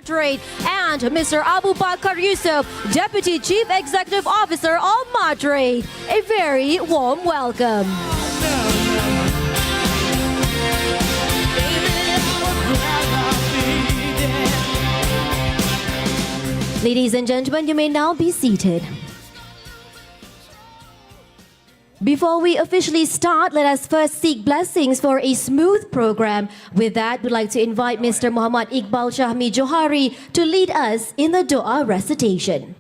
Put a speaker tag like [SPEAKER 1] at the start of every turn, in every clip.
[SPEAKER 1] MATRADE, and Mr. Abu Bakar Yusuf, Deputy Chief Executive Officer of MATRADE. A very warm welcome. Ladies and gentlemen, you may now be seated. Before we officially start, let us first seek blessings for a smooth program. With that, we'd like to invite Mr. Muhammad Iqbal Shahmi Johari to lead us in the dua recitation.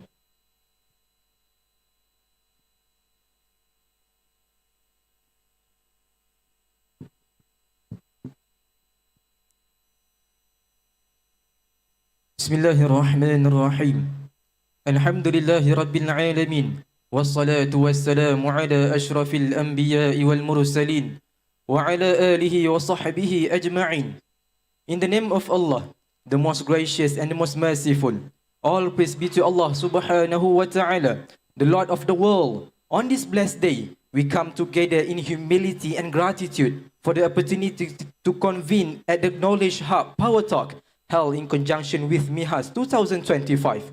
[SPEAKER 2] Bismillahirrahmanirrahim. Alhamdulillahi Rabbil Alamin. والصلاة والسلام على أشرف الأنبياء والمرسلين وعلى آله وصحبه أجمعين. In the name of Allah, the most gracious and the most merciful, all praise be to Allah subhanahu wa ta'ala, the Lord of the world. On this blessed day, we come together in humility and gratitude for the opportunity to convene at the Knowledge Hub Power Talk held in conjunction with MIHAS 2025.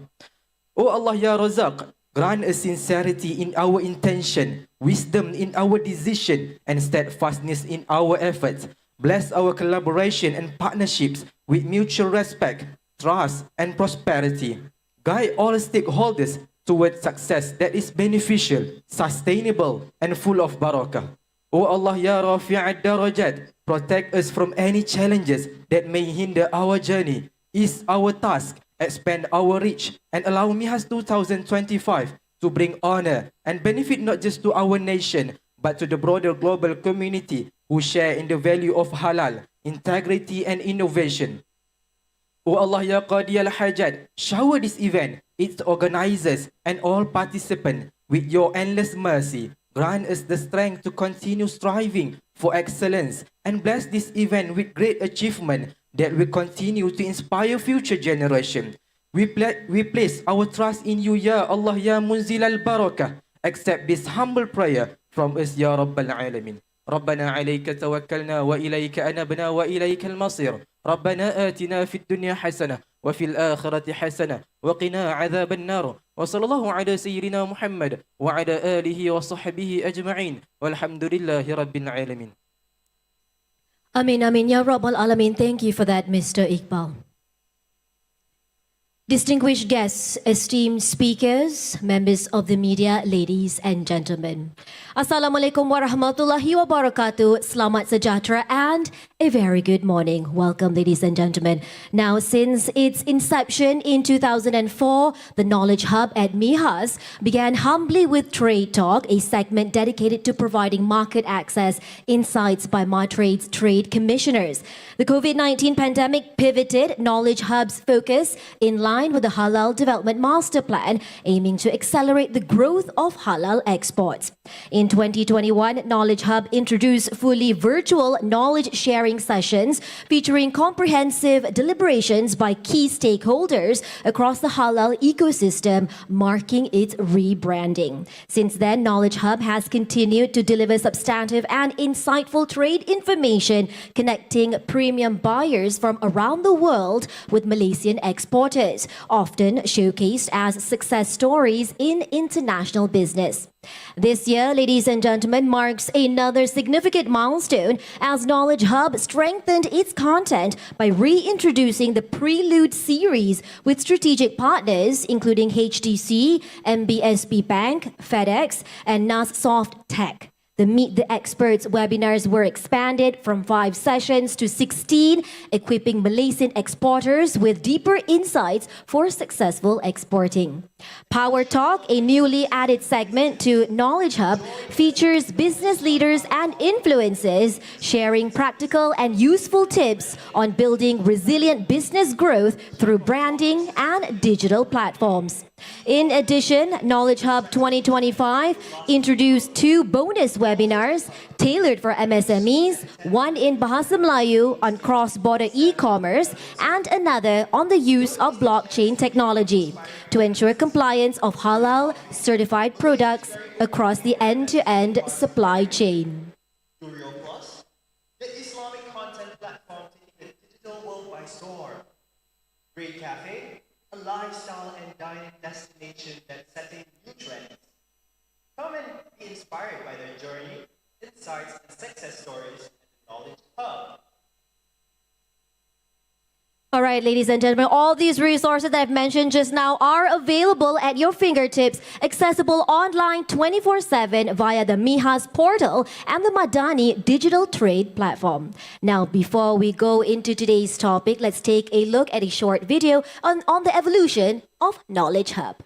[SPEAKER 2] O Allah Ya Razak, grant us sincerity in our intention, wisdom in our decision, and steadfastness in our efforts. Bless our collaboration and partnerships with mutual respect, trust, and prosperity. Guide all stakeholders towards success that is beneficial, sustainable, and full of barakah. O Allah Ya Rafi'ad Darajat, protect us from any challenges that may hinder our journey. Is our task. Expand our reach and allow MIHAS 2025 to bring honor and benefit not just to our nation, but to the broader global community who share in the value of halal, integrity and innovation. O Allah Ya Qadi al-Hajat, shower this event, its organizers and all participants with your endless mercy. Grant us the strength to continue striving for excellence and bless this event with great achievement that will continue to inspire future generation. We place our trust in you, Ya Allah, Ya Munzil al-Barakah. Accept this humble prayer from us, Ya Rabbal Alamin. ربنا عليك توكلنا وإليك أنبنا وإليك المصير. ربنا آتنا في الدنيا حسنة وفي الآخرة حسنة وقنا عذاب النار. وصلى الله على سيدنا محمد وعلى آله وصحبه أجمعين والحمد لله رب العالمين.
[SPEAKER 1] Amin, Amin, Ya Rabbal Alamin. Thank you for that, Mr. Iqbal. Distinguished guests, esteemed speakers, members of the media, ladies and gentlemen. Assalamualaikum warahmatullahi wabarakatuh. Selamat sejahtera and a very good morning. Welcome, ladies and gentlemen. Now, since its inception in 2004, the Knowledge Hub at MIHAS began humbly with Trade Talk, a segment dedicated to providing market access insights by MATRADE's trade commissioners. The COVID-19 pandemic pivoted Knowledge Hub's focus in line with the Halal Development Master Plan, aiming to accelerate the growth of halal exports. In 2021, Knowledge Hub introduced fully virtual knowledge sharing sessions featuring comprehensive deliberations by key stakeholders across the halal ecosystem, marking its rebranding. Since then, Knowledge Hub has continued to deliver substantive and insightful trade information, connecting premium buyers from around the world with Malaysian exporters, often showcased as success stories in international business. This year, ladies and gentlemen, marks another significant milestone as Knowledge Hub strengthened its content by reintroducing the Prelude series with strategic partners including HTC, MBSB Bank, FEDEX, and NAZSOFT Tech. The Meet the Experts webinars were expanded from 5 sessions to 16, equipping Malaysian exporters with deeper insights for successful exporting. Power Talk, a newly added segment to Knowledge Hub, features business leaders and influencers sharing practical and useful tips on building resilient business growth through branding and digital platforms. In addition, Knowledge Hub 2025 introduced 2 bonus webinars tailored for MSMEs, one in Bahasa Melayu on cross-border e-commerce and another on the use of blockchain technology to ensure compliance of halal certified products across the end-to-end supply chain.
[SPEAKER 3] Tutorial Plus, the Islamic content platform taking the digital world by storm. Great Cafe, a lifestyle and dining destination that's setting new trends. Come and be inspired by their journey, insights, and success stories at the Knowledge Hub.
[SPEAKER 1] All right, ladies and gentlemen, all these resources that I've mentioned just now are available at your fingertips, accessible online 24/7 via the MIHAS portal and the Madani digital trade platform. Now, before we go into today's topic, let's take a look at a short video on the evolution of Knowledge Hub.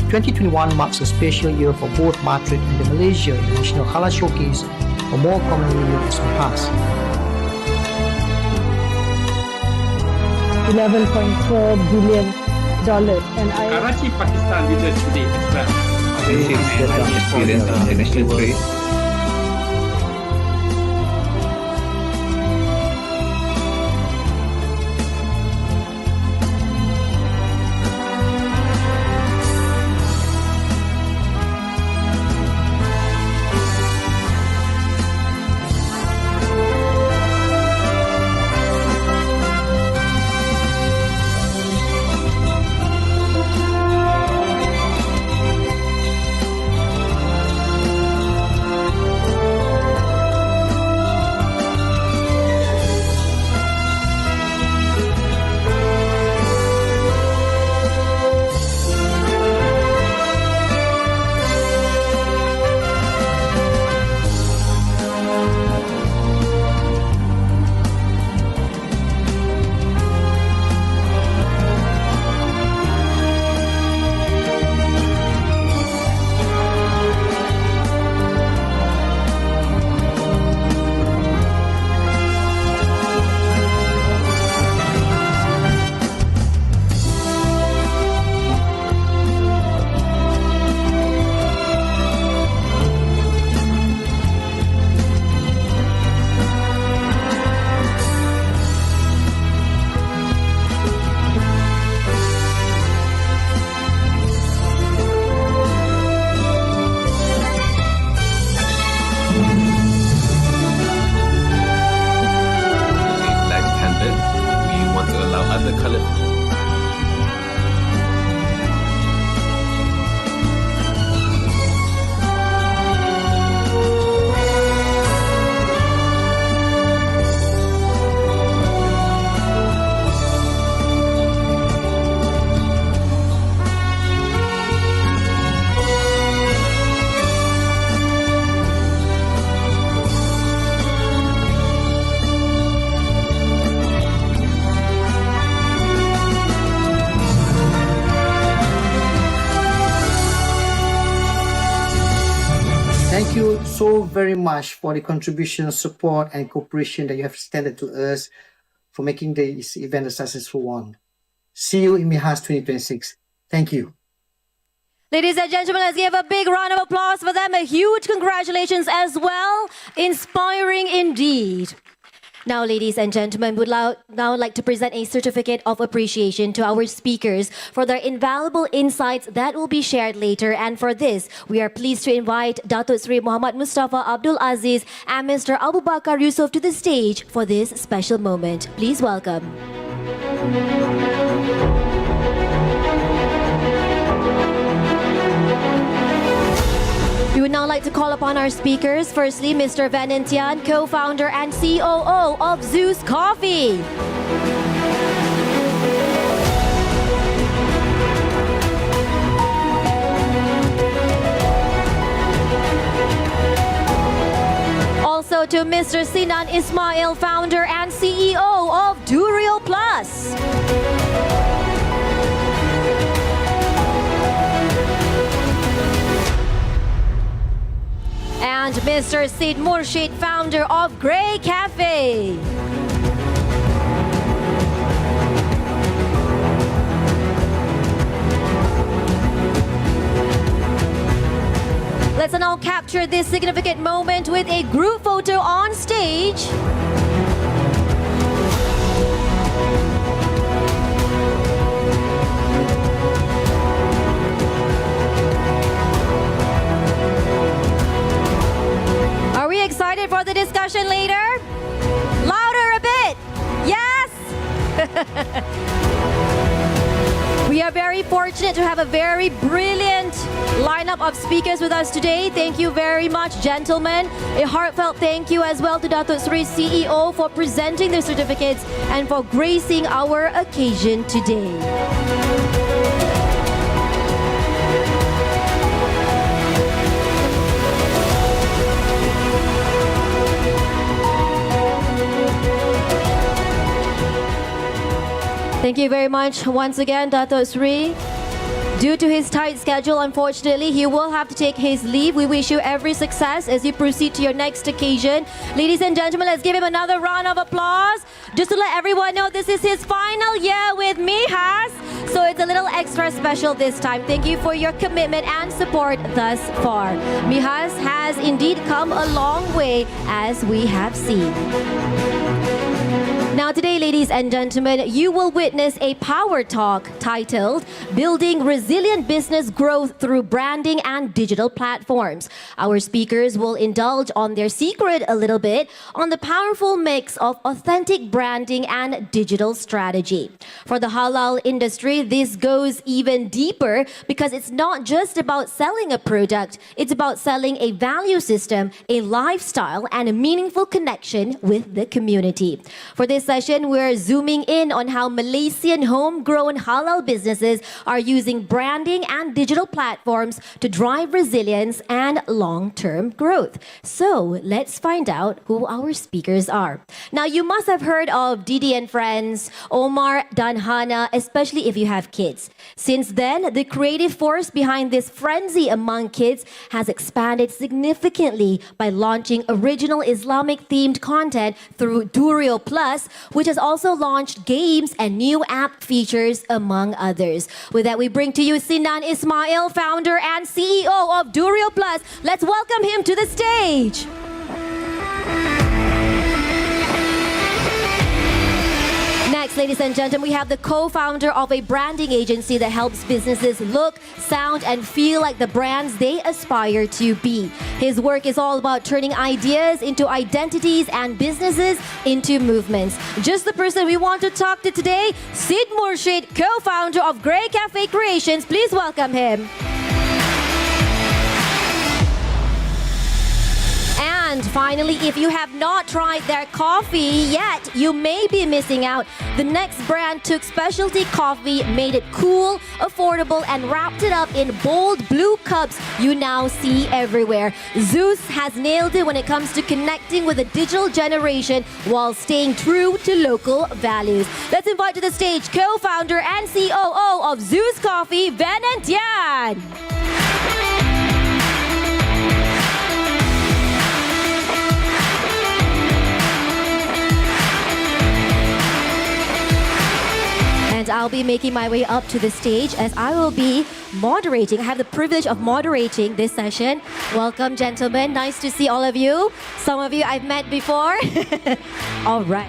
[SPEAKER 4] 2021 marks a special year for both MATRADE and the Malaysia International Halal Showcase, or more commonly known as MIHAS.
[SPEAKER 5] $11.4 billion, and
[SPEAKER 6] Karachi, Pakistan leaders today as well. Experience in international trade.
[SPEAKER 4] Thank you so very much for the contribution, support, and cooperation that you have extended to us for making this event a successful one. See you in MIHAS 2026. Thank you.
[SPEAKER 1] Ladies and gentlemen, let's give a big round of applause for them. A huge congratulations as well. Inspiring indeed. Now, ladies and gentlemen, would now like to present a certificate of appreciation to our speakers for their invaluable insights that will be shared later. And for this, we are pleased to invite Datuk Sri Muhammad Mustafa Abdul Aziz and Mr. Abu Bakar Yusuf to the stage for this special moment. Please welcome. We would now like to call upon our speakers. Firstly, Mr. Venantian, co-founder and COO of Zeus Coffee. Also to Mr. Sinan Ismail, founder and CEO of Duriel Plus. And Mr. Sid Murshid, founder of Grey Cafe. Let's now capture this significant moment with a group photo on stage. Are we excited for the discussion later? Louder a bit. Yes. We are very fortunate to have a very brilliant lineup of speakers with us today. Thank you very much, gentlemen. A heartfelt thank you as well to Datuk Sri CEO for presenting the certificates and for gracing our occasion today. Thank you very much once again, Datuk Sri. Due to his tight schedule, unfortunately, he will have to take his leave. We wish you every success as you proceed to your next occasion. Ladies and gentlemen, let's give him another round of applause. Just to let everyone know, this is his final year with MIHAS, so it's a little extra special this time. Thank you for your commitment and support thus far. MIHAS has indeed come a long way, as we have seen. Now today, ladies and gentlemen, you will witness a power talk titled Building Resilient Business Growth Through Branding and Digital Platforms. Our speakers will indulge on their secret a little bit on the powerful mix of authentic branding and digital strategy. For the halal industry, this goes even deeper because it's not just about selling a product, it's about selling a value system, a lifestyle, and a meaningful connection with the community. For this session, we're zooming in on how Malaysian homegrown halal businesses are using branding and digital platforms to drive resilience and long-term growth. So let's find out who our speakers are. Now, you must have heard of Didi and Friends, Omar, Danhana, especially if you have kids. Since then, the creative force behind this frenzy among kids has expanded significantly by launching original Islamic-themed content through Durio Plus, which has also launched games and new app features, among others. With that, we bring to you Sinan Ismail, founder and CEO of Durio Plus. Let's welcome him to the stage. Next, ladies and gentlemen, we have the co-founder of a branding agency that helps businesses look, sound, and feel like the brands they aspire to be. His work is all about turning ideas into identities and businesses into movements. Just the person we want to talk to today, Sid Murshid, co-founder of Grey Cafe Creations. Please welcome him. And finally, if you have not tried their coffee yet, you may be missing out. The next brand took specialty coffee, made it cool, affordable, and wrapped it up in bold blue cups you now see everywhere. Zeus has nailed it when it comes to connecting with the digital generation while staying true to local values. Let's invite to the stage co-founder and COO of Zeus Coffee, Van and Tian. And I'll be making my way up to the stage as I will be moderating. I have the privilege of moderating this session. Welcome, gentlemen. Nice to see all of you. Some of you I've met before. All right.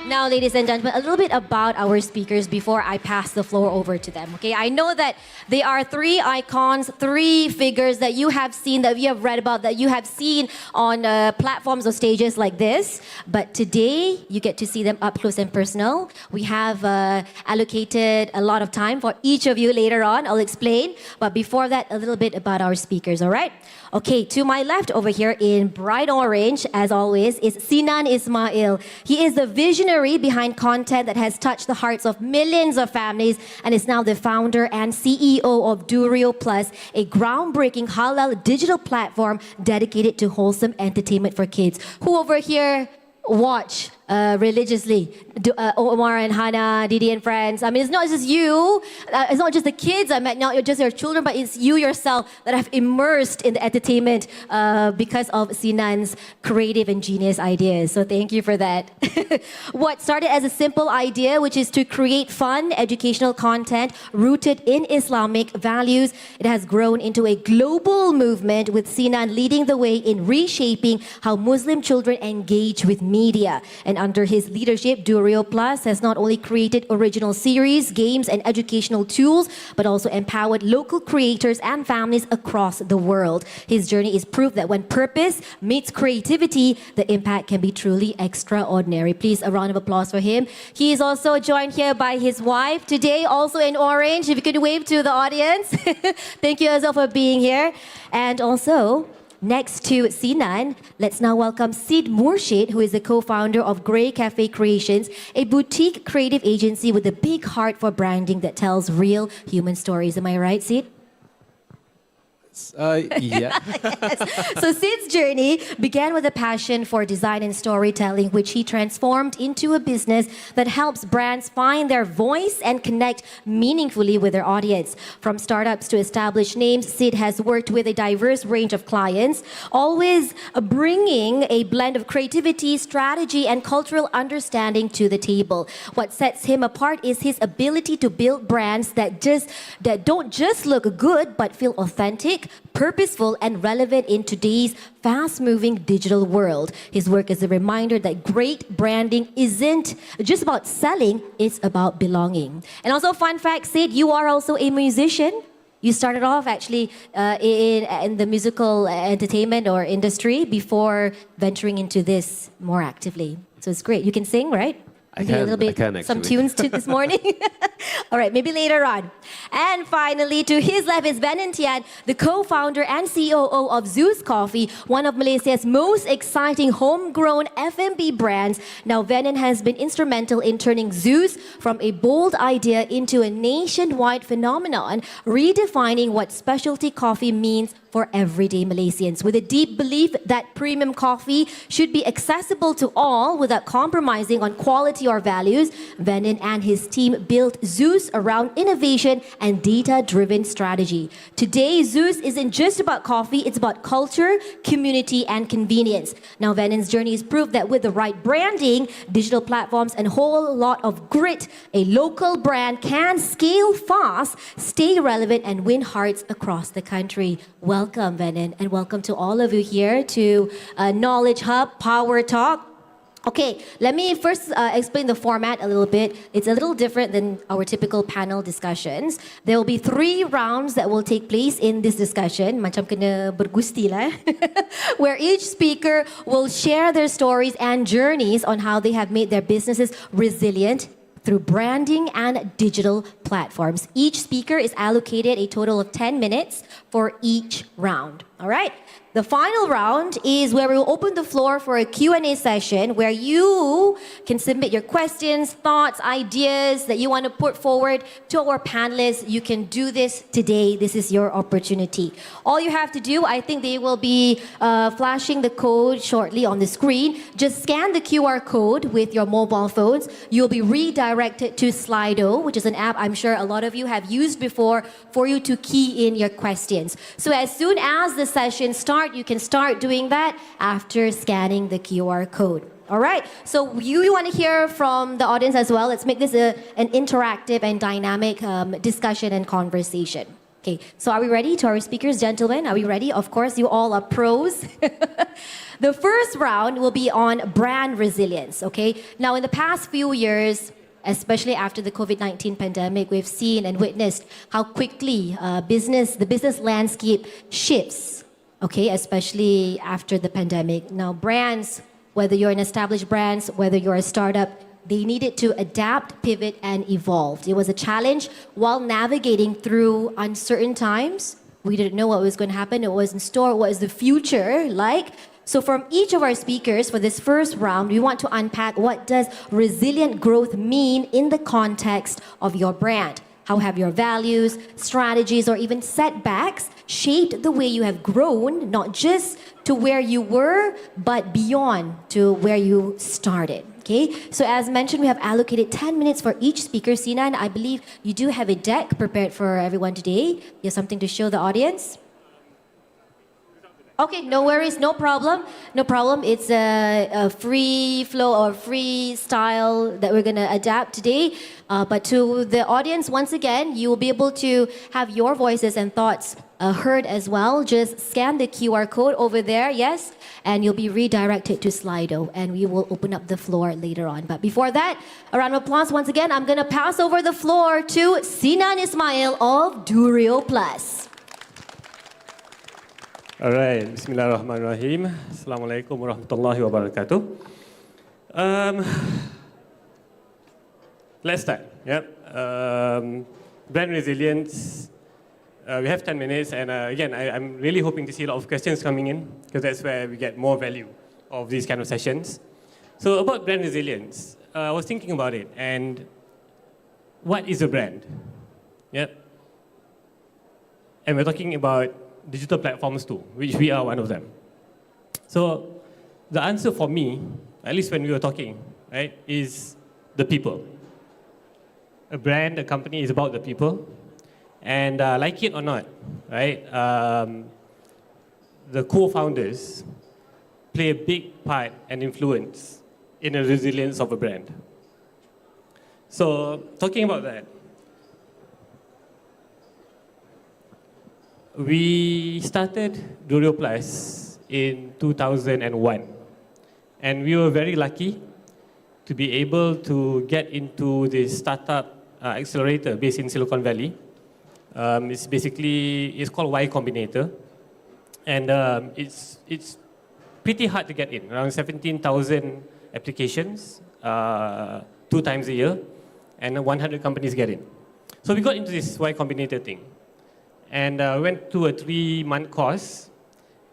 [SPEAKER 1] Now, ladies and gentlemen, a little bit about our speakers before I pass the floor over to them. Okay, I know that they are three icons, three figures that you have seen, that you have read about, that you have seen on platforms or stages like this. But today, you get to see them up close and personal. We have allocated a lot of time for each of you later on. I'll explain. But before that, a little bit about our speakers, all right? Okay, to my left over here in bright orange, as always, is Sinan Ismail. He is the visionary behind content that has touched the hearts of millions of families and is now the founder and CEO of Durio Plus, a groundbreaking halal digital platform dedicated to wholesome entertainment for kids. Who over here watch religiously. Omar and Hannah, Didi and friends. I mean, it's not just you. It's not just the kids. I mean, not just your children, but it's you yourself that have immersed in the entertainment because of Sinan's creative and genius ideas. So thank you for that. What started as a simple idea, which is to create fun, educational content rooted in Islamic values, it has grown into a global movement with Sinan leading the way in reshaping how Muslim children engage with media. And under his leadership, Durio Plus has not only created original series, games, and educational tools, but also empowered local creators and families across the world. His journey is proof that when purpose meets creativity, the impact can be truly extraordinary. Please, a round of applause for him. He is also joined here by his wife today, also in orange. If you could wave to the audience. Thank you as well for being here. And also, next to Sinan, let's now welcome Sid Murshid, who is the co-founder of Grey Cafe Creations, a boutique creative agency with a big heart for branding that tells real human stories. Am I right, Sid?
[SPEAKER 7] Yeah.
[SPEAKER 1] Yes. So Sid's journey began with a passion for design and storytelling, which he transformed into a business that helps brands find their voice and connect meaningfully with their audience. From startups to established names, Sid has worked with a diverse range of clients, always bringing a blend of creativity, strategy, and cultural understanding to the table. What sets him apart is his ability to build brands that don't just look good, but feel authentic, purposeful, and relevant in today's fast-moving digital world. His work is a reminder that great branding isn't just about selling, it's about belonging. And also, fun fact, Sid, you are also a musician. You started off actually in the musical entertainment or industry before venturing into this more actively. So it's great. You can sing, right?
[SPEAKER 7] I can
[SPEAKER 1] some
[SPEAKER 7] actually.
[SPEAKER 1] tunes to this morning. All right, maybe later on. And finally, to his left is Venin Tian, the co-founder and COO of Zeus Coffee, one of Malaysia's most exciting homegrown F&B brands. Now, Venin has been instrumental in turning Zeus from a bold idea into a nationwide phenomenon, redefining what specialty coffee means for everyday Malaysians. With a deep belief that premium coffee should be accessible to all without compromising on quality or values, Venin and his team built Zeus around innovation and data-driven strategy. Today, Zeus isn't just about coffee, it's about culture, community, and convenience. Now, Venin's journey is proof that with the right branding, digital platforms, and a whole lot of grit, a local brand can scale fast, stay relevant, and win hearts across the country. Welcome, Venin, and welcome to all of you here to Knowledge Hub Power Talk. Okay, let me first explain the format a little bit. It's a little different than our typical panel discussions. There will be 3 rounds that will take place in this discussion. Macam kena bergusti lah. Where each speaker will share their stories and journeys on how they have made their businesses resilient through branding and digital platforms. Each speaker is allocated a total of 10 minutes for each round. All right? The final round is where we will open the floor for a Q&A session where you can submit your questions, thoughts, ideas that you want to put forward to our panelists. You can do this today. This is your opportunity. All you have to do, I think they will be flashing the code shortly on the screen. Just scan the QR code with your mobile phones. You'll be redirected to Slido, which is an app I'm sure a lot of you have used before for you to key in your questions. So as soon as the session starts, you can start doing that after scanning the QR code. All right, so you want to hear from the audience as well. Let's make this an interactive and dynamic discussion and conversation. Okay, so are we ready to our speakers, gentlemen? Are we ready? Of course, you all are pros. The first round will be on brand resilience, okay? Now, in the past few years, especially after the COVID-19 pandemic, we've seen and witnessed how quickly the business landscape shifts. Okay, especially after the pandemic. Now, brands, whether you're an established brand, whether you're a startup, they needed to adapt, pivot, and evolve. It was a challenge while navigating through uncertain times. We didn't know what was going to happen, what was in store, what is the future like. So from each of our speakers for this first round, we want to unpack what does resilient growth mean in the context of your brand. How have your values, strategies, or even setbacks shaped the way you have grown, not just to where you were, but beyond to where you started? Okay, so as mentioned, we have allocated 10 minutes for each speaker. Sinan, I believe you do have a deck prepared for everyone today. You have something to show the audience? Okay, no worries, no problem. No problem. It's a free flow or free style that we're going to adapt today. But to the audience, once again, you will be able to have your voices and thoughts heard as well. Just scan the QR code over there, yes? And you'll be redirected to Slido. And we will open up the floor later on. But before that, a round of applause once again. I'm going to pass over the floor to Sinan Ismail of Durio Plus.
[SPEAKER 7] Alright, Bismillahirrahmanirrahim. Assalamualaikum warahmatullahi wabarakatuh. Let's start. Yep. Brand resilience. We have 10 minutes, and again, I'm really hoping to see a lot of questions coming in, because that's where we get more value of these kind of sessions. So about brand resilience, I was thinking about it, and what is a brand? Yep. And we're talking about digital platforms too, which we are one of them. So the answer for me, at least when we were talking, right, is the people. A brand, a company is about the people. And like it or not, right, the co-founders play a big part and influence in the resilience of a brand. So talking about that, we started Durio Plus in 2001, and we were very lucky to be able to get into the startup accelerator based in Silicon Valley. It's called Y Combinator, and it's pretty hard to get in. Around 17,000 applications, 2 times a year, and 100 companies get in. So we got into this Y Combinator thing. And went to a 3-month course,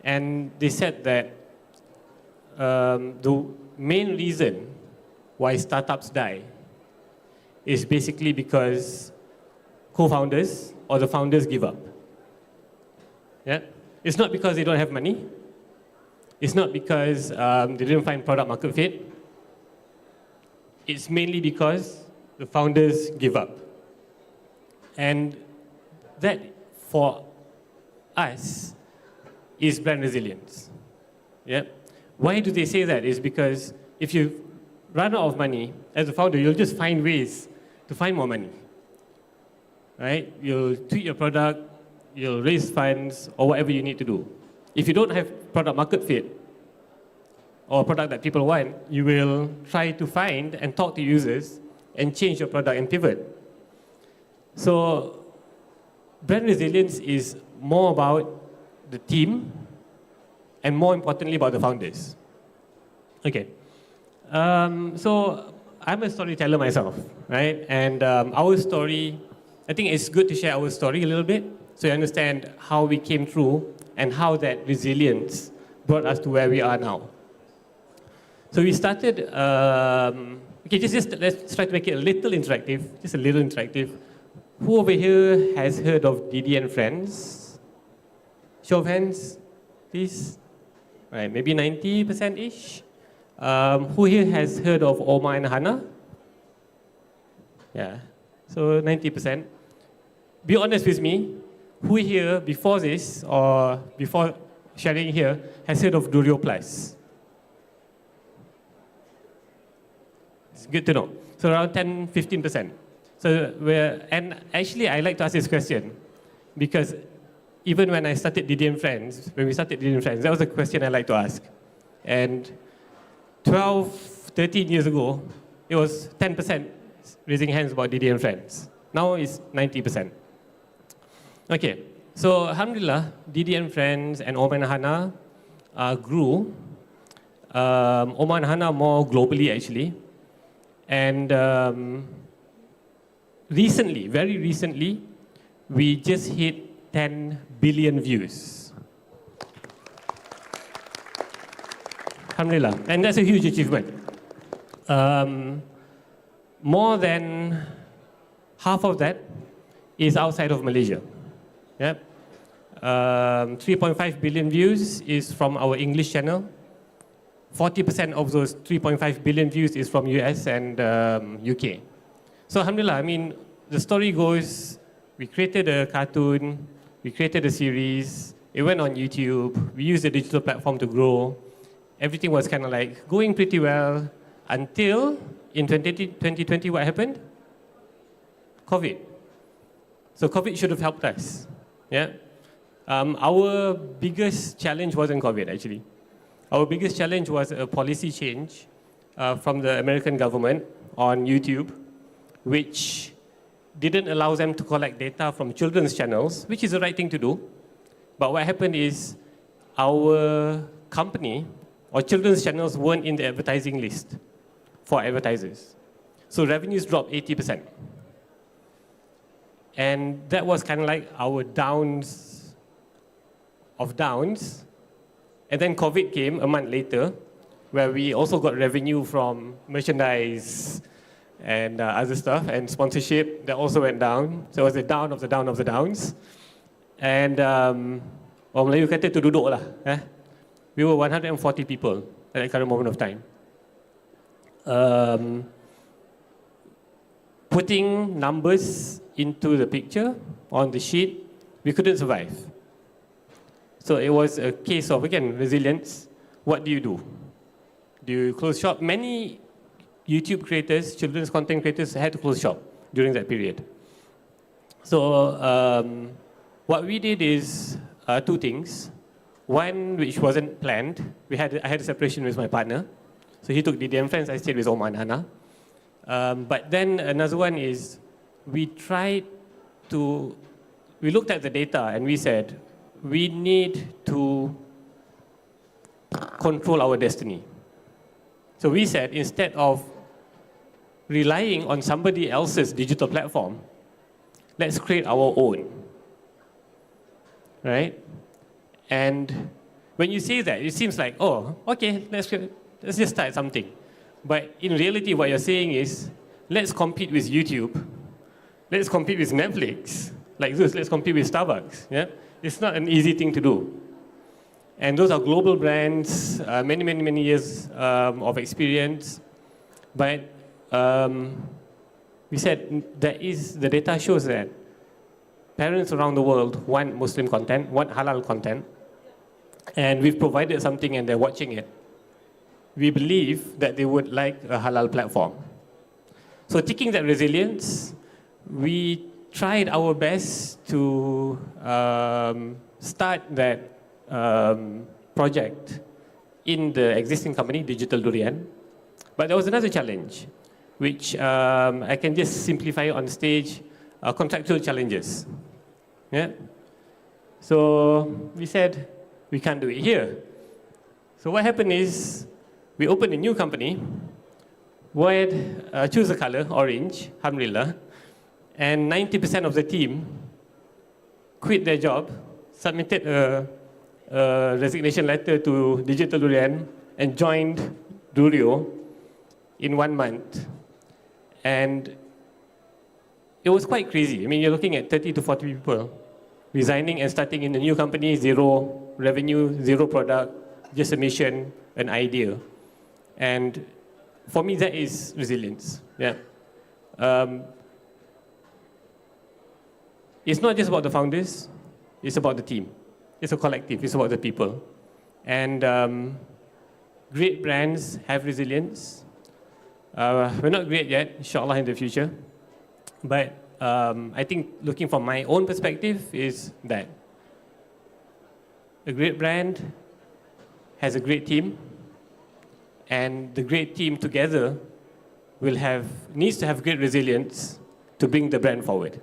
[SPEAKER 7] and they said that the main reason why startups die is basically because co-founders or the founders give up. Yeah? It's not because they don't have money. It's not because they didn't find product market fit. It's mainly because the founders give up. And that, for us, is brand resilience. Yeah? Why do they say that? Is because if you run out of money, as a founder, you'll just find ways to find more money. Right? You'll tweak your product, you'll raise funds, or whatever you need to do. If you don't have product market fit, or a product that people want, you will try to find and talk to users and change your product and pivot. So brand resilience is more about the team and more importantly about the founders. Okay. So I'm a storyteller myself, right? And our story, I think it's good to share our story a little bit so you understand how we came through and how that resilience brought us to where we are now. So we started, okay, just let's try to make it a little interactive, just a little interactive. Who over here has heard of Didi and Friends? Show of hands, please. Right, maybe 90%-ish. Who here has heard of Omar and Hana? Yeah, so 90%. Be honest with me, who here before this or before sharing here has heard of Durio Plus? It's good to know. So around 10-15%. So and actually I like to ask this question because even when I started Didi and Friends, when we started Didi and Friends, that was a question I like to ask. And 12, 13 years ago, it was 10% raising hands about Didi and Friends. Now it's 90%. Okay, so alhamdulillah, Didi and Friends and Omar and Hana grew. Omar and Hana more globally actually. And recently, very recently, we just hit 10 billion views. Alhamdulillah, and that's a huge achievement. More than half of that is outside of Malaysia. Yeah. 3.5 billion views is from our English channel. 40% of those 3.5 billion views is from US and UK. So alhamdulillah, I mean, the story goes, we created a cartoon, we created a series, it went on YouTube, we used the digital platform to grow. Everything was kind of like going pretty well until in 2020, what happened? COVID. So COVID should have helped us. Yeah. Our biggest challenge wasn't COVID actually. Our biggest challenge was a policy change from the American government on YouTube, which didn't allow them to collect data from children's channels, which is the right thing to do. But what happened is our company or children's channels weren't in the advertising list for advertisers. So revenues dropped 80%. And that was kind of like our downs of downs. And then COVID came a month later, where we also got revenue from merchandise and other stuff, and sponsorship that also went down. So it was the down of the down of the downs. And orang Melayu kata tu duduk lah. We were 140 people at that current moment of time. Putting numbers into the picture on the sheet, we couldn't survive. So it was a case of, again, resilience. What do you do? Do you close shop? Many YouTube creators, children's content creators had to close shop during that period. So what we did is two things. One, which wasn't planned, I had a separation with my partner. So he took DDM friends, I stayed with Omar and Hana. But then another one is, we looked at the data and we said, we need to control our destiny. So we said, instead of relying on somebody else's digital platform, let's create our own, right? And when you say that, it seems like, oh, okay, let's just start something. But in reality, what you're saying is, let's compete with YouTube, let's compete with Netflix, like this, let's compete with Starbucks, yeah? It's not an easy thing to do. And those are global brands, many years of experience. But we said the data shows that parents around the world want Muslim content, want halal content, and we've provided something and they're watching it. We believe that they would like a halal platform. So taking that resilience, we tried our best to start that project in the existing company, Digital Durian. But there was another challenge, which I can just simplify on stage, contractual challenges. Yeah? So we said, we can't do it here. So what happened is, we opened a new company, choose a color, orange, alhamdulillah, and 90% of the team quit their job, submitted a resignation letter to Digital Durian, and joined Durio in 1 month. And it was quite crazy. I mean, you're looking at 30 to 40 people resigning and starting in a new company, 0 revenue, 0 product, just a mission, an idea. And for me, that is resilience. Yeah. It's not just about the founders, it's about the team. It's a collective, it's about the people. And great brands have resilience. We're not great yet, inshallah, in the future. But I think looking from my own perspective is that a great brand has a great team, and the great team together needs to have great resilience to bring the brand forward.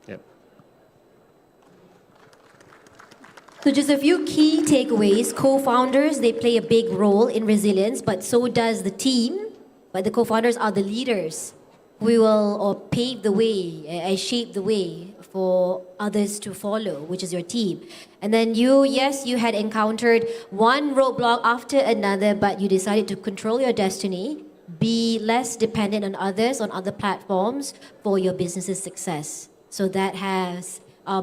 [SPEAKER 7] Yep.
[SPEAKER 1] So just a few key takeaways. Co-founders, they play a big role in resilience, but so does the team. But the co-founders are the leaders who will pave the way, shape the way for others to follow, which is your team. And then you had encountered one roadblock after another, but you decided to control your destiny, be less dependent on others, on other platforms for your business's success. So that has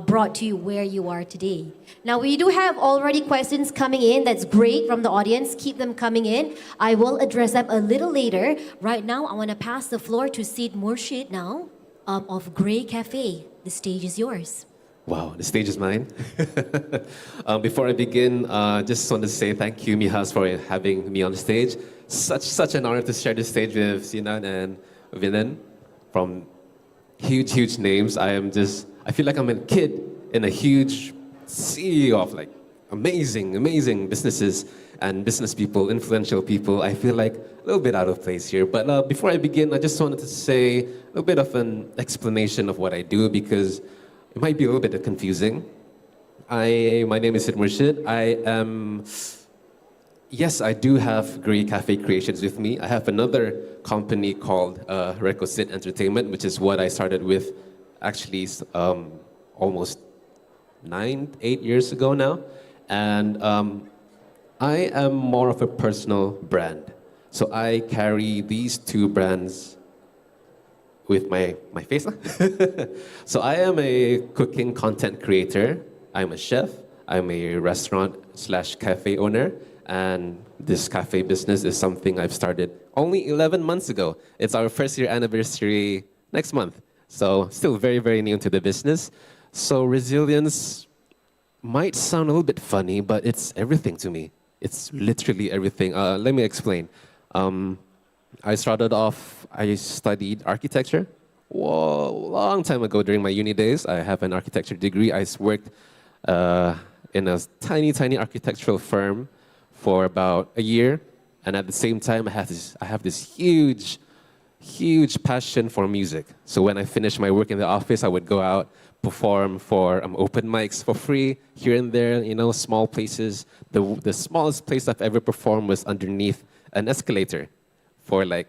[SPEAKER 1] brought to you where you are today. Now, we do have already questions coming in. That's great from the audience. Keep them coming in. I will address them a little later. Right now, I want to pass the floor to Sid Murshid now of Grey Cafe. The stage is yours.
[SPEAKER 8] Wow, the stage is mine. Before I begin, just want to say thank you, MIHAS, for having me on the stage. Such an honor to share the stage with Sinan and Vinan from huge names. I feel like I'm a kid in a huge sea of like amazing businesses and business people, influential people. I feel like a little bit out of place here. But before I begin, I just wanted to say a little bit of an explanation of what I do, because it might be a little bit confusing. My name is Sid Murshid. Yes, I do have Grey Cafe Creations with me. I have another company called Rekosit Entertainment, which is what I started with actually almost 8 years ago now. And I am more of a personal brand. So I carry these two brands with my face. So I am a cooking content creator. I'm a chef. I'm a restaurant/cafe owner. And this cafe business is something I've started only 11 months ago. It's our first year anniversary next month. So still very new to the business. So resilience might sound a little bit funny, but it's everything to me. It's literally everything. Let me explain. I studied architecture. Whoa, long time ago during my uni days. I have an architecture degree. I worked in a tiny architectural firm for about a year. And at the same time, I have this huge passion for music. So when I finished my work in the office, I would go out, perform for open mics for free, here and there, small places. The smallest place I've ever performed was underneath an escalator for like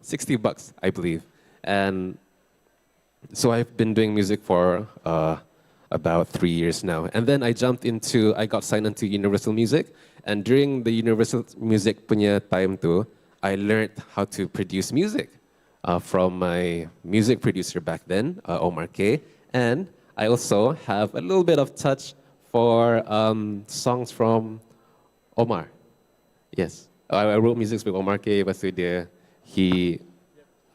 [SPEAKER 8] $60, I believe. And so I've been doing music for about 3 years now. And then I got signed into Universal Music. And during the Universal Music punya time tu, I learned how to produce music from my music producer back then, Omar K. And I also have a little bit of touch for songs from Omar. Yes, I wrote music with Omar K.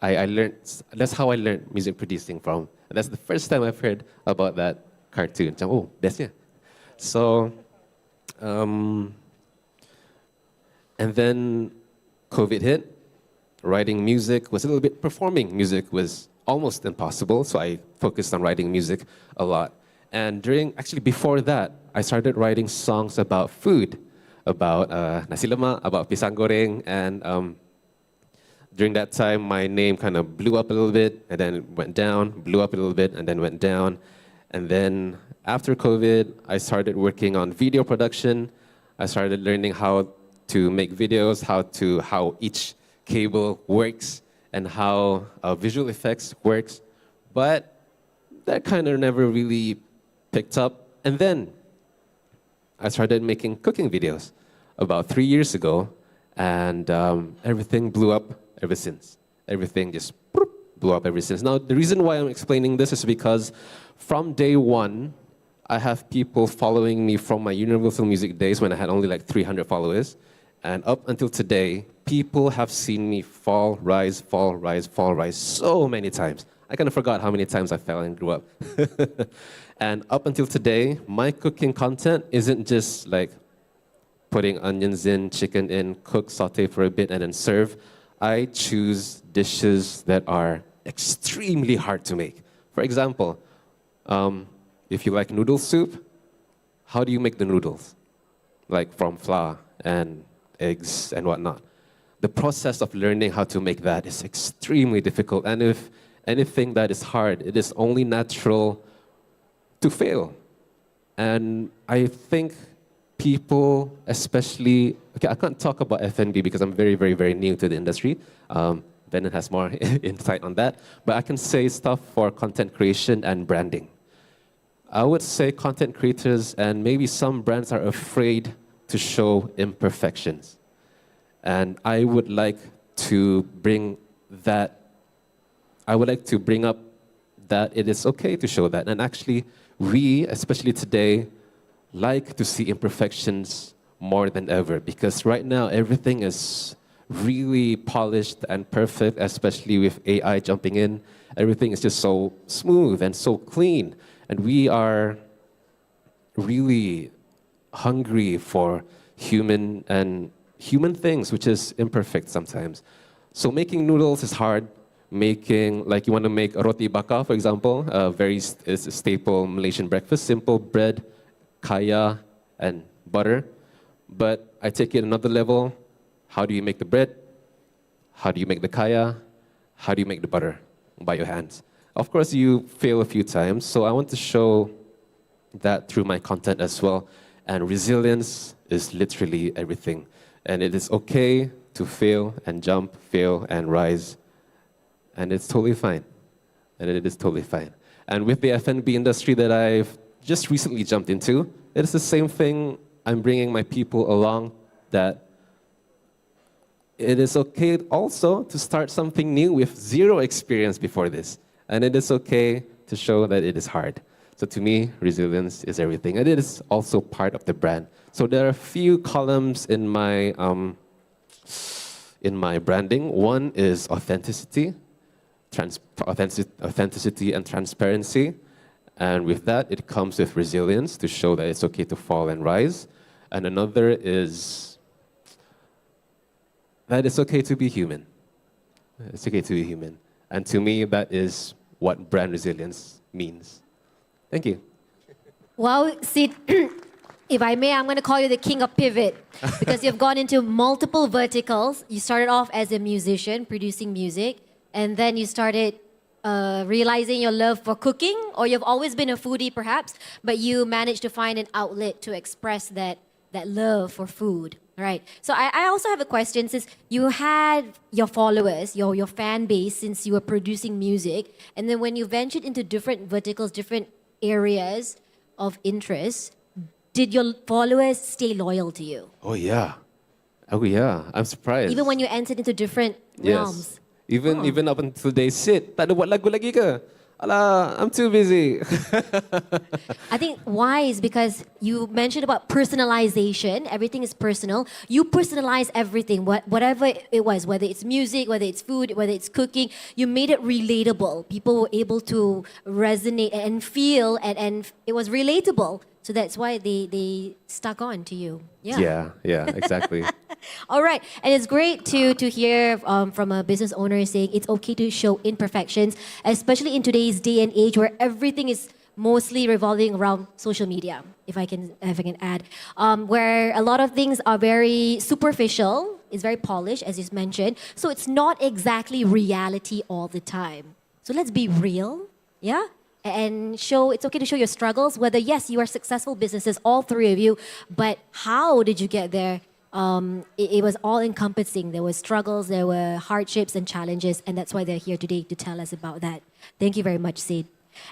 [SPEAKER 8] I learned. That's how I learned music producing from. And that's the first time I've heard about that cartoon. Oh, that's yeah. So, and then COVID hit. Writing music was a little bit, performing music was almost impossible, so I focused on writing music a lot. And before that, I started writing songs about food, about nasi lemak, about pisang goreng, and during that time, my name kind of blew up a little bit, and then went down, blew up a little bit, and then went down. And then after COVID, I started working on video production. I started learning how to make videos, how each cable works, and how visual effects works. But that kind of never really picked up. And then I started making cooking videos about 3 years ago, and everything blew up ever since. Everything just blew up ever since. Now, the reason why I'm explaining this is because from day one, I have people following me from my Universal Music days when I had only like 300 followers. And up until today, people have seen me fall, rise so many times. I kind of forgot how many times I fell and grew up. And up until today, my cooking content isn't just like putting onions in, chicken in, cook, saute for a bit, and then serve. I choose dishes that are extremely hard to make. For example, if you like noodle soup, how do you make the noodles? Like from flour and eggs and whatnot. The process of learning how to make that is extremely difficult. And if anything that is hard, it is only natural to fail. And I think people, especially, okay, I can't talk about F&B because I'm very new to the industry. Bennett has more insight on that. But I can say stuff for content creation and branding. I would say content creators and maybe some brands are afraid to show imperfections. And I would like to bring up that it is okay to show that. And actually, we, especially today, like to see imperfections more than ever, because right now everything is really polished and perfect, especially with AI jumping in. Everything is just so smooth and so clean. And we are really hungry for human things, which is imperfect sometimes. So making noodles is hard. Making, like you want to make a roti bakar, for example, it's a staple Malaysian breakfast, simple bread, kaya, and butter. But I take it another level. How do you make the bread? How do you make the kaya? How do you make the butter? By your hands. Of course, you fail a few times, so I want to show that through my content as well. And resilience is literally everything. And it is okay to fail and jump, fail and rise. And it's totally fine. And it is totally fine. And with the F&B industry that I've just recently jumped into, it is the same thing. I'm bringing my people along, that it is okay also to start something new with zero experience before this. And it is okay to show that it is hard. So to me, resilience is everything. And it is also part of the brand. So there are a few columns in my branding. One is authenticity, authenticity and transparency. And with that, it comes with resilience to show that it's okay to fall and rise. And another is that it's okay to be human. It's okay to be human. And to me, that is what brand resilience means. Thank you.
[SPEAKER 1] Wow, Sid, if I may, I'm going to call you the king of pivot because you've gone into multiple verticals. You started off as a musician, producing music, and then you started realizing your love for cooking, or you've always been a foodie perhaps, but you managed to find an outlet to express that love for food. Right. So I also have a question, since you had your followers, your fan base, since you were producing music, and then when you ventured into different verticals, different areas of interest, did your followers stay loyal to you?
[SPEAKER 8] Oh yeah. I'm surprised.
[SPEAKER 1] Even when you entered into different realms?
[SPEAKER 8] Yes. Even up until they sit, tak ada buat lagu lagi ke? Alah, I'm too busy.
[SPEAKER 1] I think why is because you mentioned about personalization. Everything is personal. You personalize everything, whatever it was, whether it's music, whether it's food, whether it's cooking. You made it relatable. People were able to resonate and feel, and it was relatable. So that's why they stuck on to you.
[SPEAKER 8] Yeah, exactly.
[SPEAKER 1] All right, and it's great to hear from a business owner saying it's okay to show imperfections, especially in today's day and age where everything is mostly revolving around social media. If I can add, where a lot of things are very superficial, it's very polished, as you mentioned. So it's not exactly reality all the time. So let's be real, yeah. And show, it's okay to show your struggles, whether, yes, you are successful businesses, all three of you, but how did you get there? It was all encompassing. There were struggles, there were hardships and challenges, and that's why they're here today to tell us about that. Thank you very much, Sid.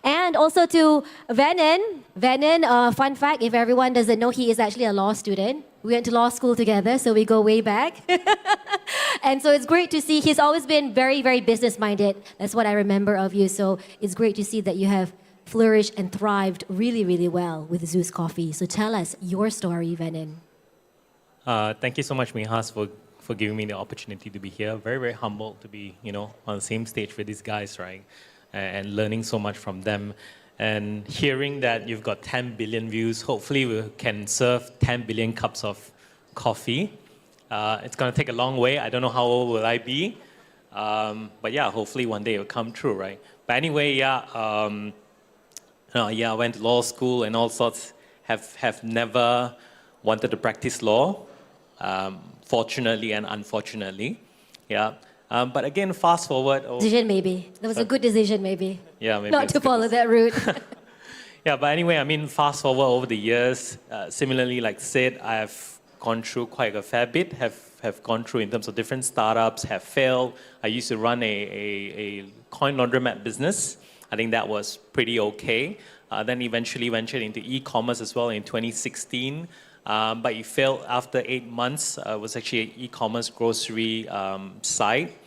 [SPEAKER 1] And also to Venon. Venon, fun fact, if everyone doesn't know, he is actually a law student. We went to law school together, so we go way back. And so it's great to see. He's always been very, very business-minded. That's what I remember of you. So it's great to see that you have flourished and thrived really, really well with Zeus Coffee. So tell us your story, Venon.
[SPEAKER 9] Thank you so much, MIHAS, for giving me the opportunity to be here. Very, very humbled to be, on the same stage with these guys, right? And learning so much from them. And hearing that you've got 10 billion views, hopefully we can serve 10 billion cups of coffee. It's going to take a long way. I don't know how old will I be. But yeah, hopefully one day it will come true, right? But anyway, I went to law school and all sorts. Have never wanted to practice law, fortunately and unfortunately. Yeah. But again, fast forward.
[SPEAKER 1] Decision maybe. That was a good decision maybe.
[SPEAKER 9] Yeah, maybe.
[SPEAKER 1] Not to follow that route.
[SPEAKER 9] Yeah, but anyway, fast forward over the years. Similarly, like Sid, I have gone through quite a fair bit, have gone through in terms of different startups, have failed. I used to run a coin laundromat business. I think that was pretty okay. Then eventually ventured into e-commerce as well in 2016. But it failed after 8 months. It was actually an e-commerce grocery site.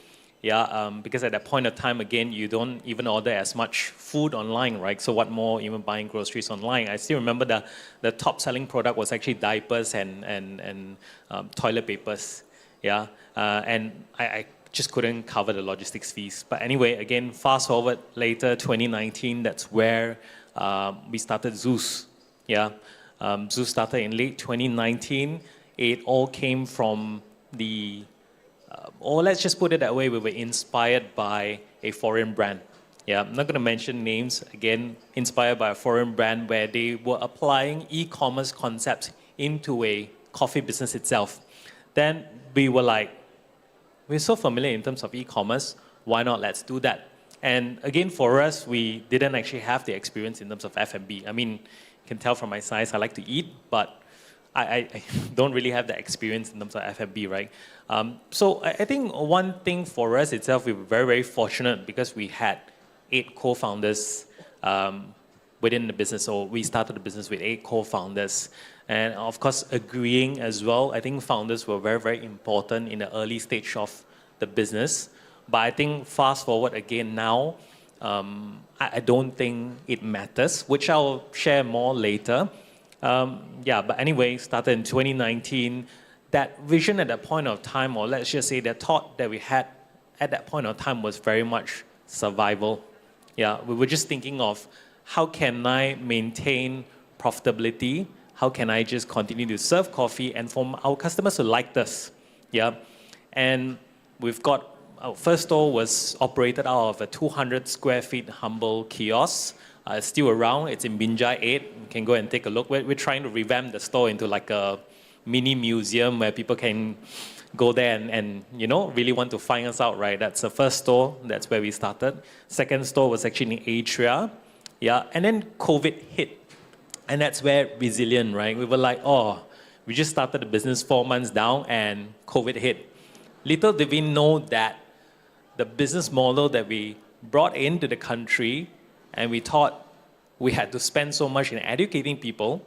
[SPEAKER 9] Yeah, because at that point of time, again, you don't even order as much food online, right? So what more even buying groceries online? I still remember the top selling product was actually diapers and toilet papers. Yeah, and I just couldn't cover the logistics fees. But anyway, again, fast forward later, 2019, that's where we started Zeus. Yeah, Zeus started in late 2019. It all came from the or let's just put it that way, we were inspired by a foreign brand. Yeah, I'm not going to mention names. Again, inspired by a foreign brand where they were applying e-commerce concepts into a coffee business itself. Then we were like, we're so familiar in terms of e-commerce, why not let's do that? And again, for us, we didn't actually have the experience in terms of F&B. I mean, you can tell from my size, I like to eat, but I don't really have the experience in terms of F&B, right? So I think one thing for us itself, we were very, very fortunate because we had 8 co-founders within the business. So we started the business with 8 co-founders. And of course, agreeing as well, I think founders were very, very important in the early stage of the business. But I think fast forward again now, I don't think it matters, which I'll share more later. Yeah, but anyway, started in 2019. That vision at that point of time, or let's just say the thought that we had at that point of time was very much survival. Yeah, we were just thinking of how can I maintain profitability? How can I just continue to serve coffee and for our customers who liked us? Yeah, and we've got our first store was operated out of a 200 square feet humble kiosk. It's still around. It's in Binjai 8. You can go and take a look. We're trying to revamp the store into like a mini museum where people can go there and you know, really want to find us out, right? That's the first store. That's where we started. Second store was actually in Atria. Yeah, and then COVID hit. And that's where resilient, right? We were like, oh, we just started the business 4 months down and COVID hit. Little did we know that the business model that we brought into the country and we thought we had to spend so much in educating people,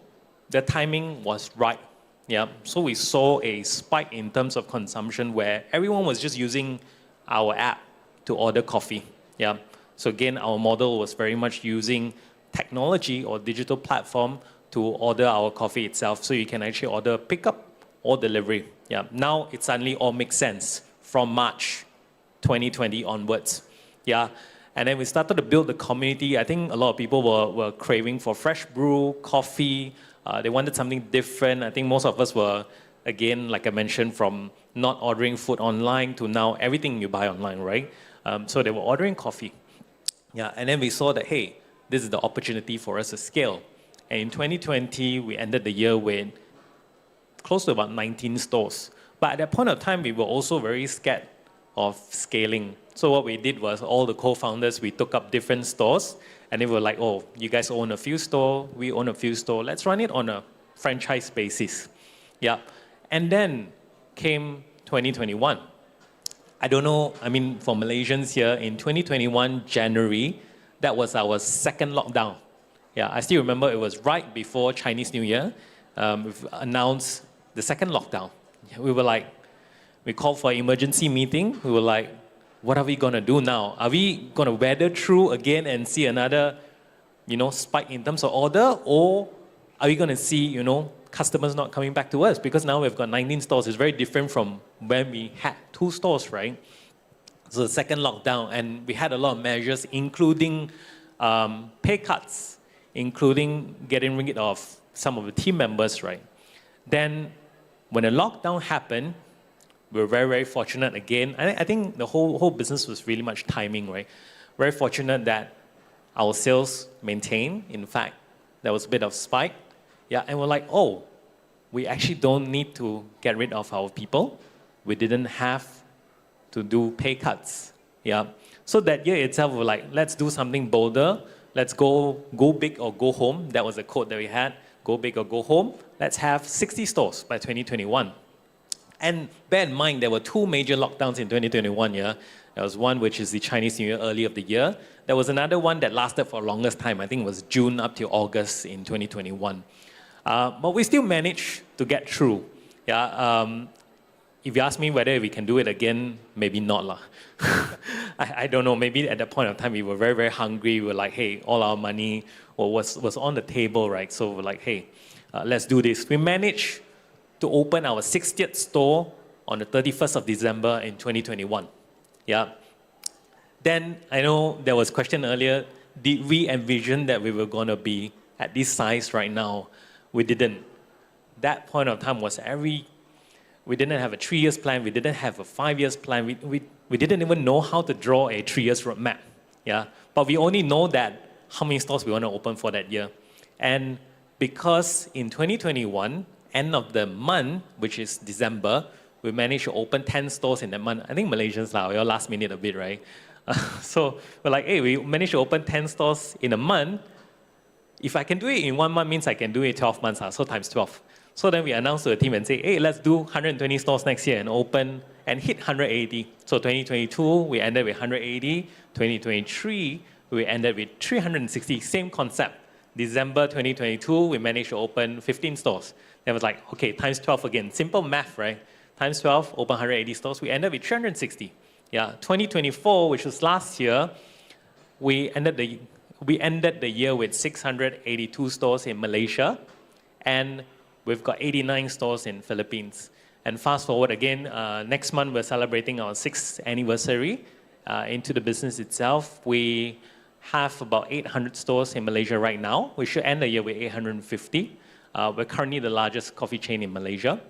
[SPEAKER 9] the timing was right. Yeah, so we saw a spike in terms of consumption where everyone was just using our app to order coffee. Yeah, so again, our model was very much using technology or digital platform to order our coffee itself. So you can actually order pickup or delivery. Yeah, now it suddenly all makes sense from March 2020 onwards. Yeah. And then we started to build the community. I think a lot of people were craving for fresh brew, coffee. They wanted something different. I think most of us were, again, like I mentioned, from not ordering food online to now everything you buy online, right? So they were ordering coffee. Yeah, and then we saw that, hey, this is the opportunity for us to scale. And in 2020, we ended the year with close to about 19 stores. But at that point of time, we were also very scared of scaling. So what we did was all the co-founders, we took up different stores and they were like, oh, you guys own a few stores, we own a few stores, let's run it on a franchise basis. Yeah. And then came 2021. I don't know, I mean, for Malaysians here, in 2021, January, that was our second lockdown. Yeah, I still remember it was right before Chinese New Year. We've announced the second lockdown. We were like, we called for an emergency meeting. We were like, what are we going to do now? Are we going to weather through again and see another, you know, spike in terms of order? Or are we going to see, you know, customers not coming back to us? Because now we've got 19 stores. It's very different from when we had 2 stores, right? So the second lockdown, and we had a lot of measures, including pay cuts, including getting rid of some of the team members, right? Then when the lockdown happened, we were very, very fortunate again. I think the whole business was really much timing, right? Very fortunate that our sales maintained. In fact, there was a bit of spike. Yeah, and we're like, oh, we actually don't need to get rid of our people. We didn't have to do pay cuts. Yeah. So that year itself, we were like, let's do something bolder. Let's go big or go home. That was the quote that we had. Go big or go home. Let's have 60 stores by 2021. And bear in mind, there were 2 major lockdowns in 2021, yeah. There was one which is the Chinese New Year early of the year. There was another one that lasted for the longest time. I think it was June up to August in 2021. But we still managed to get through. Yeah. if you ask me whether we can do it again, maybe not lah. I don't know. Maybe at that point of time we were very, very hungry. We were like, hey, all our money was on the table, right? So we're like, hey, let's do this. We managed to open our 60th store on the 31st of December in 2021. Yeah. Then I know there was a question earlier, did we envision that we were going to be at this size right now? We didn't. That point of time was we didn't have a 3 years plan, we didn't have a 5 years plan, we didn't even know how to draw a 3 years roadmap. Yeah? But we only know that how many stores we want to open for that year. And because in 2021, end of the month, which is December, we managed to open 10 stores in that month. I think Malaysians are your last minute a bit, right? So we're like, hey, we managed to open 10 stores in a month. If I can do it in 1 month, means I can do it 12 months, so times 12. So then we announced to the team and say, hey, let's do 120 stores next year and open and hit 180. So 2022, we ended with 180. 2023, we ended with 360, same concept. December 2022, we managed to open 15 stores. Then it was like, okay, times 12 again. Simple math, right? Times 12, open 180 stores. We ended with 360. Yeah, 2024, which was last year, we ended the year with 682 stores in Malaysia, and we've got 89 stores in Philippines. And fast forward again, next month we're celebrating our 6th anniversary into the business itself. We have about 800 stores in Malaysia right now. We should end the year with 850. We're currently the largest coffee chain in Malaysia.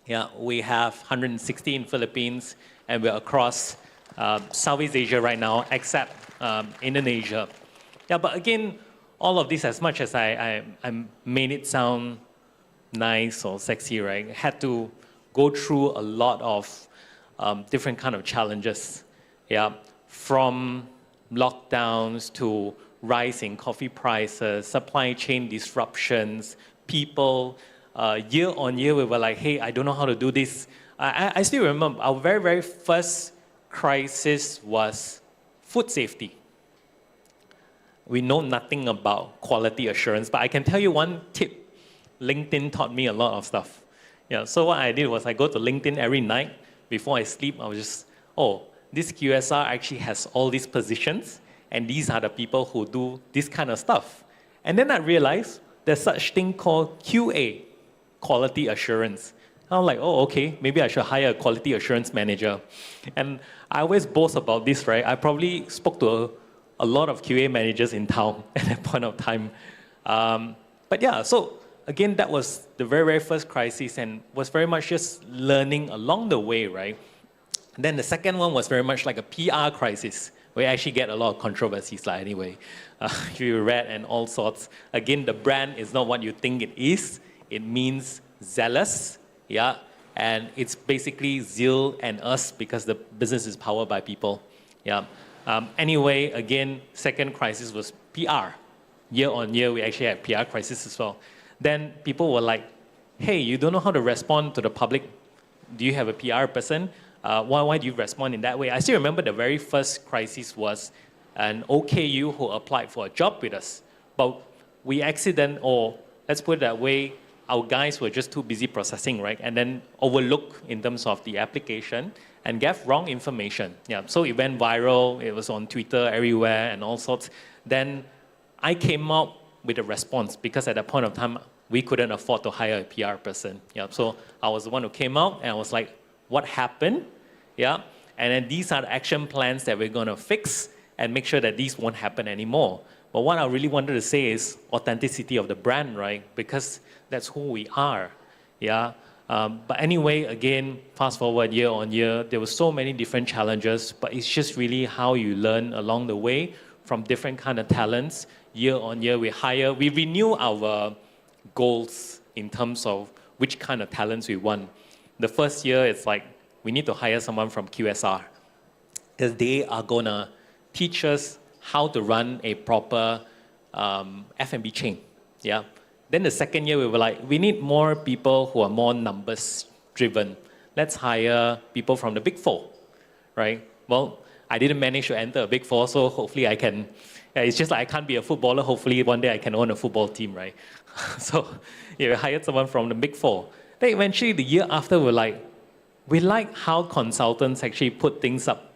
[SPEAKER 9] Yeah, we have 160 in Philippines, and we're across Southeast Asia right now, except Indonesia. Yeah, but again, all of this, as much as I made it sound nice or sexy, right, had to go through a lot of different kind of challenges. Yeah, from lockdowns to rising coffee prices, supply chain disruptions, people. Year on year, we were like, hey, I don't know how to do this. I still remember our very, very first crisis was food safety. We know nothing about quality assurance, but I can tell you one tip. LinkedIn taught me a lot of stuff. Yeah, so what I did was I go to LinkedIn every night. Before I sleep, I was just, oh, this QSR actually has all these positions, and these are the people who do this kind of stuff. And then I realized there's such thing called QA, quality assurance. I'm like, oh, okay, maybe I should hire a quality assurance manager. And I always boast about this, right? I probably spoke to a lot of QA managers in town at that point of time. But yeah, so again, that was the very, very first crisis and was very much just learning along the way, right? And then the second one was very much like a PR crisis. We actually get a lot of controversies like anyway. If you read and all sorts. Again, the brand is not what you think it is. It means zealous, yeah? And it's basically zeal and us because the business is powered by people, yeah? Anyway, again, second crisis was PR. Year on year, we actually had PR crisis as well. Then people were like, hey, you don't know how to respond to the public. Do you have a PR person? Why do you respond in that way? I still remember the very first crisis was an OKU who applied for a job with us. But we or let's put it that way, our guys were just too busy processing, right? And then overlook in terms of the application and gave wrong information. Yeah, so it went viral. It was on Twitter everywhere and all sorts. Then I came out with a response because at that point of time, we couldn't afford to hire a PR person. Yeah, so I was the one who came out and I was like, what happened? Yeah, and then these are the action plans that we're going to fix and make sure that these won't happen anymore. But what I really wanted to say is authenticity of the brand, right? Because that's who we are. Yeah. But anyway, again, fast forward year on year, there were so many different challenges, but it's just really how you learn along the way from different kind of talents. Year on year, we renew our goals in terms of which kind of talents we want. The first year, it's like, we need to hire someone from QSR because they are going to teach us how to run a proper F&B chain. Yeah. Then the second year, we were like, we need more people who are more numbers driven. Let's hire people from the Big Four, right? Well, I didn't manage to enter a Big Four, so hopefully I can. It's just like I can't be a footballer. Hopefully one day I can own a football team, right? So yeah, we hired someone from the Big Four. Then eventually the year after, we're like, we like how consultants actually put things up,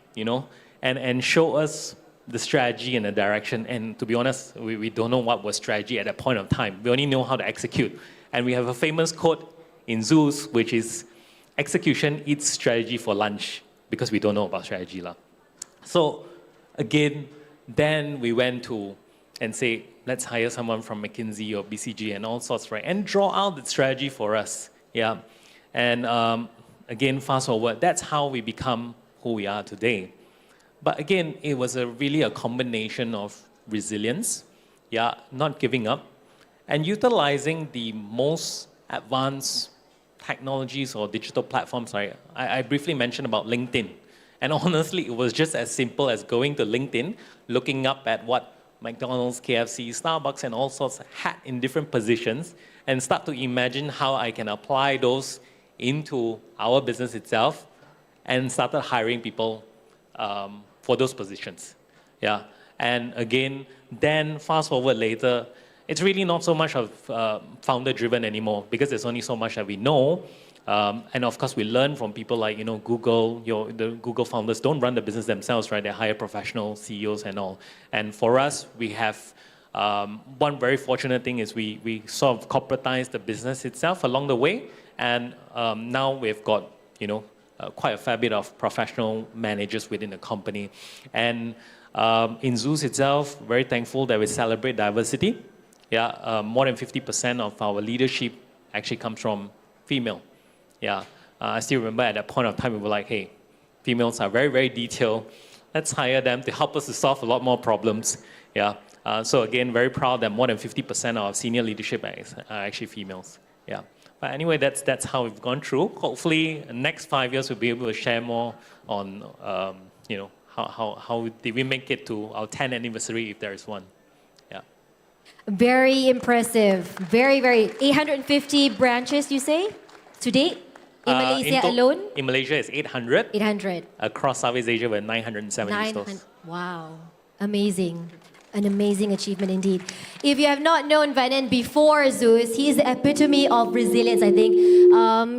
[SPEAKER 9] and show us the strategy and the direction. And to be honest, we don't know what was strategy at that point of time. We only know how to execute. And we have a famous quote in Zeus, which is, execution eats strategy for lunch, because we don't know about strategy. So again, then we went to and say, let's hire someone from McKinsey or BCG and all sorts, right? And draw out the strategy for us, yeah. And again, fast forward, that's how we become who we are today. But again, it was really a combination of resilience, yeah, not giving up, and utilizing the most advanced technologies or digital platforms. Right? I briefly mentioned about LinkedIn. And honestly, it was just as simple as going to LinkedIn, looking up at what McDonald's, KFC, Starbucks, and all sorts had in different positions, and start to imagine how I can apply those into our business itself, and started hiring people for those positions. Yeah. And again, then fast forward later, it's really not so much of founder-driven anymore, because there's only so much that we know. And of course, we learn from people like, Google. The Google founders don't run the business themselves, right? They hire professional CEOs and all. And for us, we have one very fortunate thing is we sort of corporatized the business itself along the way. And now we've got, quite a fair bit of professional managers within the company. And in Zeus itself, very thankful that we celebrate diversity. Yeah, more than 50% of our leadership actually comes from female. Yeah, I still remember at that point of time, we were like, hey, females are very, very detailed. Let's hire them to help us to solve a lot more problems. Yeah, so again, very proud that more than 50% of our senior leadership are actually females. Yeah, but anyway, that's how we've gone through. Hopefully, next 5 years, we'll be able to share more on, how did we make it to our 10th anniversary, if there is one. Yeah.
[SPEAKER 1] Very impressive. Very, very. 850 branches, you say, to date? In Malaysia alone?
[SPEAKER 9] In Malaysia, it's 800.
[SPEAKER 1] 800.
[SPEAKER 9] Across Southeast Asia, we're 970 stores.
[SPEAKER 1] Wow. Amazing. An amazing achievement indeed. If you have not known Vanan before Zeus, he is the epitome of resilience, I think.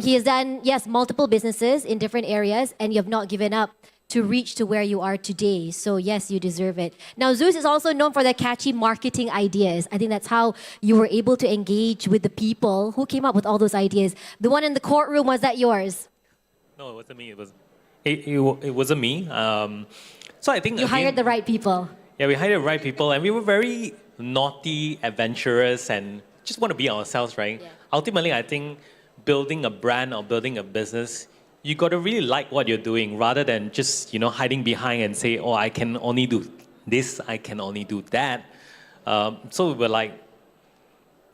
[SPEAKER 1] He has done, yes, multiple businesses in different areas, and you have not given up to reach to where you are today. So yes, you deserve it. Now, Zeus is also known for their catchy marketing ideas. I think that's how you were able to engage with the people who came up with all those ideas. The one in the courtroom, was that yours?
[SPEAKER 9] No, it wasn't me. It wasn't me. So I think
[SPEAKER 1] you hired the right people.
[SPEAKER 9] Yeah, we hired the right people, and we were very naughty, adventurous, and just want to be ourselves, right? Yeah. Ultimately, I think building a brand or building a business, you got to really like what you're doing, rather than just hiding behind and say, oh, I can only do this, I can only do that. So we were like,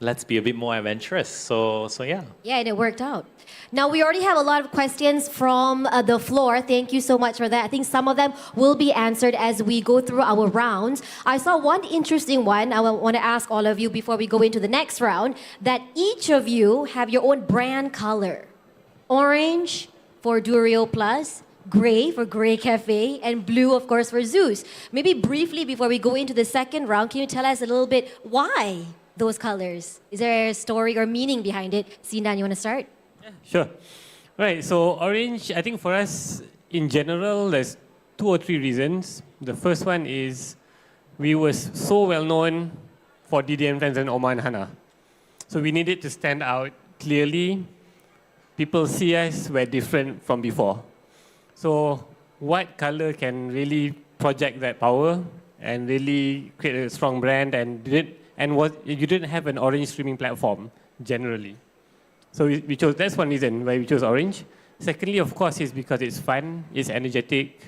[SPEAKER 9] let's be a bit more adventurous. So yeah.
[SPEAKER 1] Yeah, and it worked out. Now, we already have a lot of questions from the floor. Thank you so much for that. I think some of them will be answered as we go through our rounds. I saw one interesting one I want to ask all of you before we go into the next round, that each of you have your own brand color. Orange for Durio Plus, gray for Grey Cafe, and blue, of course, for Zeus. Maybe briefly, before we go into the second round, can you tell us a little bit why those colors? Is there a story or meaning behind it? Sindan, you want to start?
[SPEAKER 7] Yeah, sure. Right, so orange, I think for us, in general, there's 2 or 3 reasons. The first one is we were so well known for DDM Friends and Oma and Hana. So we needed to stand out clearly. People see us, we're different from before. So what color can really project that power and really create a strong brand, and you didn't have an orange streaming platform generally. So we chose, that's one reason why we chose orange. Secondly, of course, is because it's fun, it's energetic,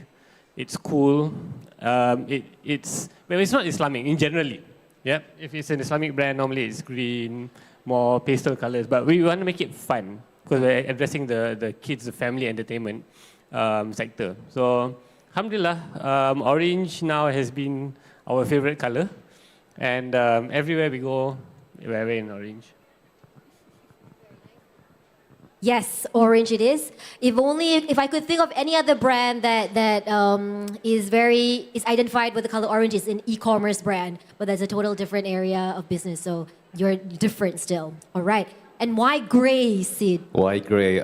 [SPEAKER 7] it's cool. It's not Islamic in generally. Yeah, if it's an Islamic brand, normally it's green, more pastel colors, but we want to make it fun because we're addressing the kids, the family entertainment sector. So, alhamdulillah, orange now has been our favorite color, and everywhere we go, we're wearing orange.
[SPEAKER 1] Yes, orange it is. If I could think of any other brand that is identified with the color orange, is an e-commerce brand, but that's a total different area of business. So you're different still. All right. And why gray, Sid?
[SPEAKER 8] Why gray?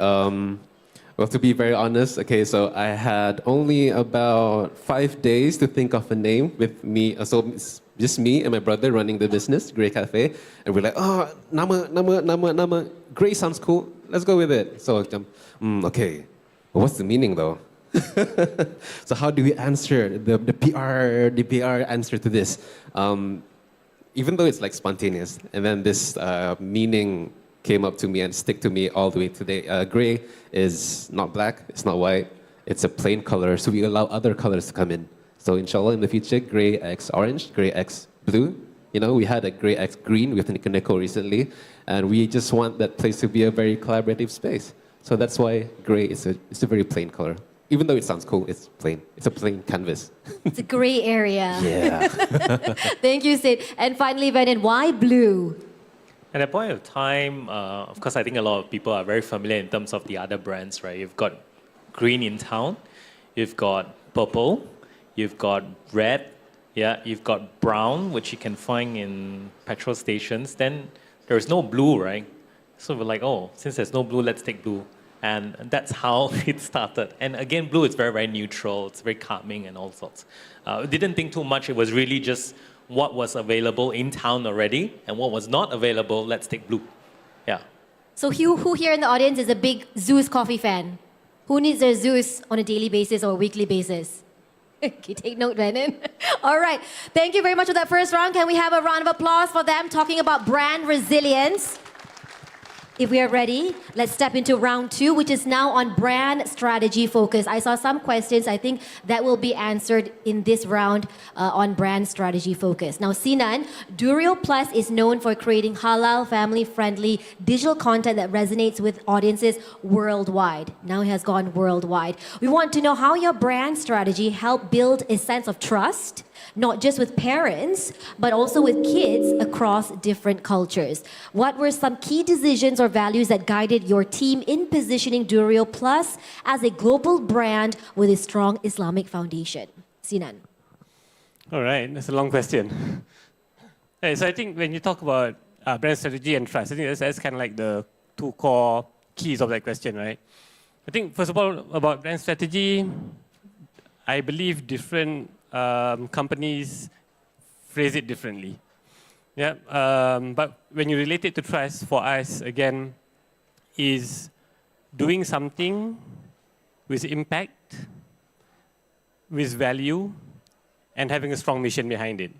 [SPEAKER 8] Well, to be very honest, okay, so I had only about 5 days to think of a name with me. So it's just me and my brother running the business, Grey Cafe, and we're like, oh, nama. Grey sounds cool. Let's go with it. So, okay, but what's the meaning though? So how do we answer the PR answer to this? Even though it's like spontaneous, and then this meaning came up to me and stick to me all the way today. Gray is not black, it's not white, it's a plain color, so we allow other colors to come in. So inshallah, in the future, gray x orange, gray x blue. You know, we had a gray x green with Nico recently, and we just want that place to be a very collaborative space. So that's why gray is a very plain color. Even though it sounds cool, it's plain. It's a plain canvas.
[SPEAKER 1] It's a gray area.
[SPEAKER 8] Yeah.
[SPEAKER 1] Thank you, Sid. And finally, Venin, why blue?
[SPEAKER 9] At that point of time, of course, I think a lot of people are very familiar in terms of the other brands, right? You've got green in town, you've got purple, you've got red, yeah, you've got brown, which you can find in petrol stations. Then there's no blue, right? So we're like, oh, since there's no blue, let's take blue. And that's how it started. And again, blue is very, very neutral. It's very calming and all sorts. Didn't think too much. It was really just what was available in town already, and what was not available, let's take blue. Yeah.
[SPEAKER 1] So who here in the audience is a big Zeus coffee fan? Who needs their Zeus on a daily basis or a weekly basis? Okay, take note, Venin. All right. Thank you very much for that first round. Can we have a round of applause for them talking about brand resilience? If we are ready, let's step into round 2, which is now on brand strategy focus. I saw some questions. I think that will be answered in this round on brand strategy focus. Now, Sinan, Durio Plus is known for creating halal, family-friendly digital content that resonates with audiences worldwide. Now it has gone worldwide. We want to know how your brand strategy helped build a sense of trust, not just with parents, but also with kids across different cultures. What were some key decisions or values that guided your team in positioning Durio Plus as a global brand with a strong Islamic foundation? Sinan.
[SPEAKER 7] All right, that's a long question. Hey, so I think when you talk about brand strategy and trust, I think that's kind of like the 2 core keys of that question, right? I think, first of all, about brand strategy, I believe different companies phrase it differently. Yeah, but when you relate it to trust, for us, again, is doing something with impact, with value, and having a strong mission behind it.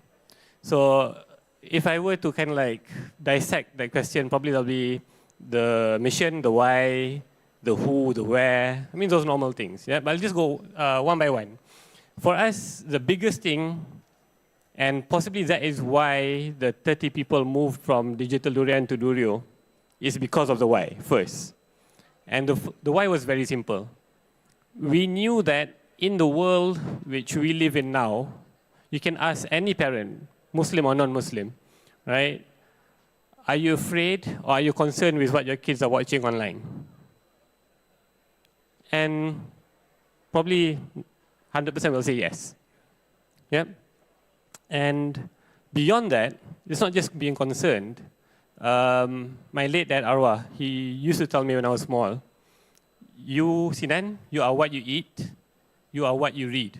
[SPEAKER 7] So if I were to kind of like dissect that question, probably there'll be the mission, the why, the who, the where. I mean, those normal things. Yeah, but I'll just go one by one. For us, the biggest thing, and possibly that is why the 30 people moved from Digital Durian to Durio, is because of the why first. And the why was very simple. We knew that in the world which we live in now, you can ask any parent, Muslim or non-Muslim, right? Are you afraid or are you concerned with what your kids are watching online? And probably 100% will say yes. Yeah? And beyond that, it's not just being concerned. My late dad, Arwah, he used to tell me when I was small, you, Sinan, you are what you eat, you are what you read.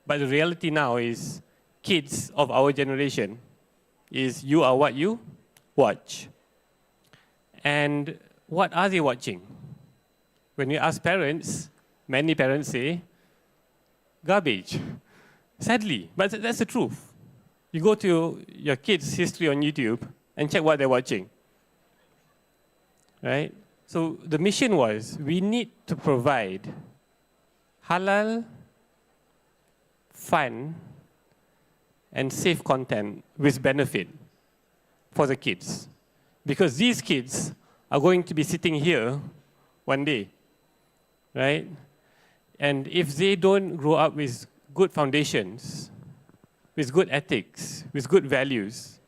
[SPEAKER 7] But the reality now is, kids of our generation, is you are what you watch. And what are they watching? When you ask parents, many parents say, garbage. Sadly, but that's the truth. You go to your kids' history on YouTube and check what they're watching. Right? So the mission was, we need to provide halal, fun, and safe content with benefit for the kids. Because these kids are going to be sitting here one day, right? And if they don't grow up with good foundations, with good ethics, with good values,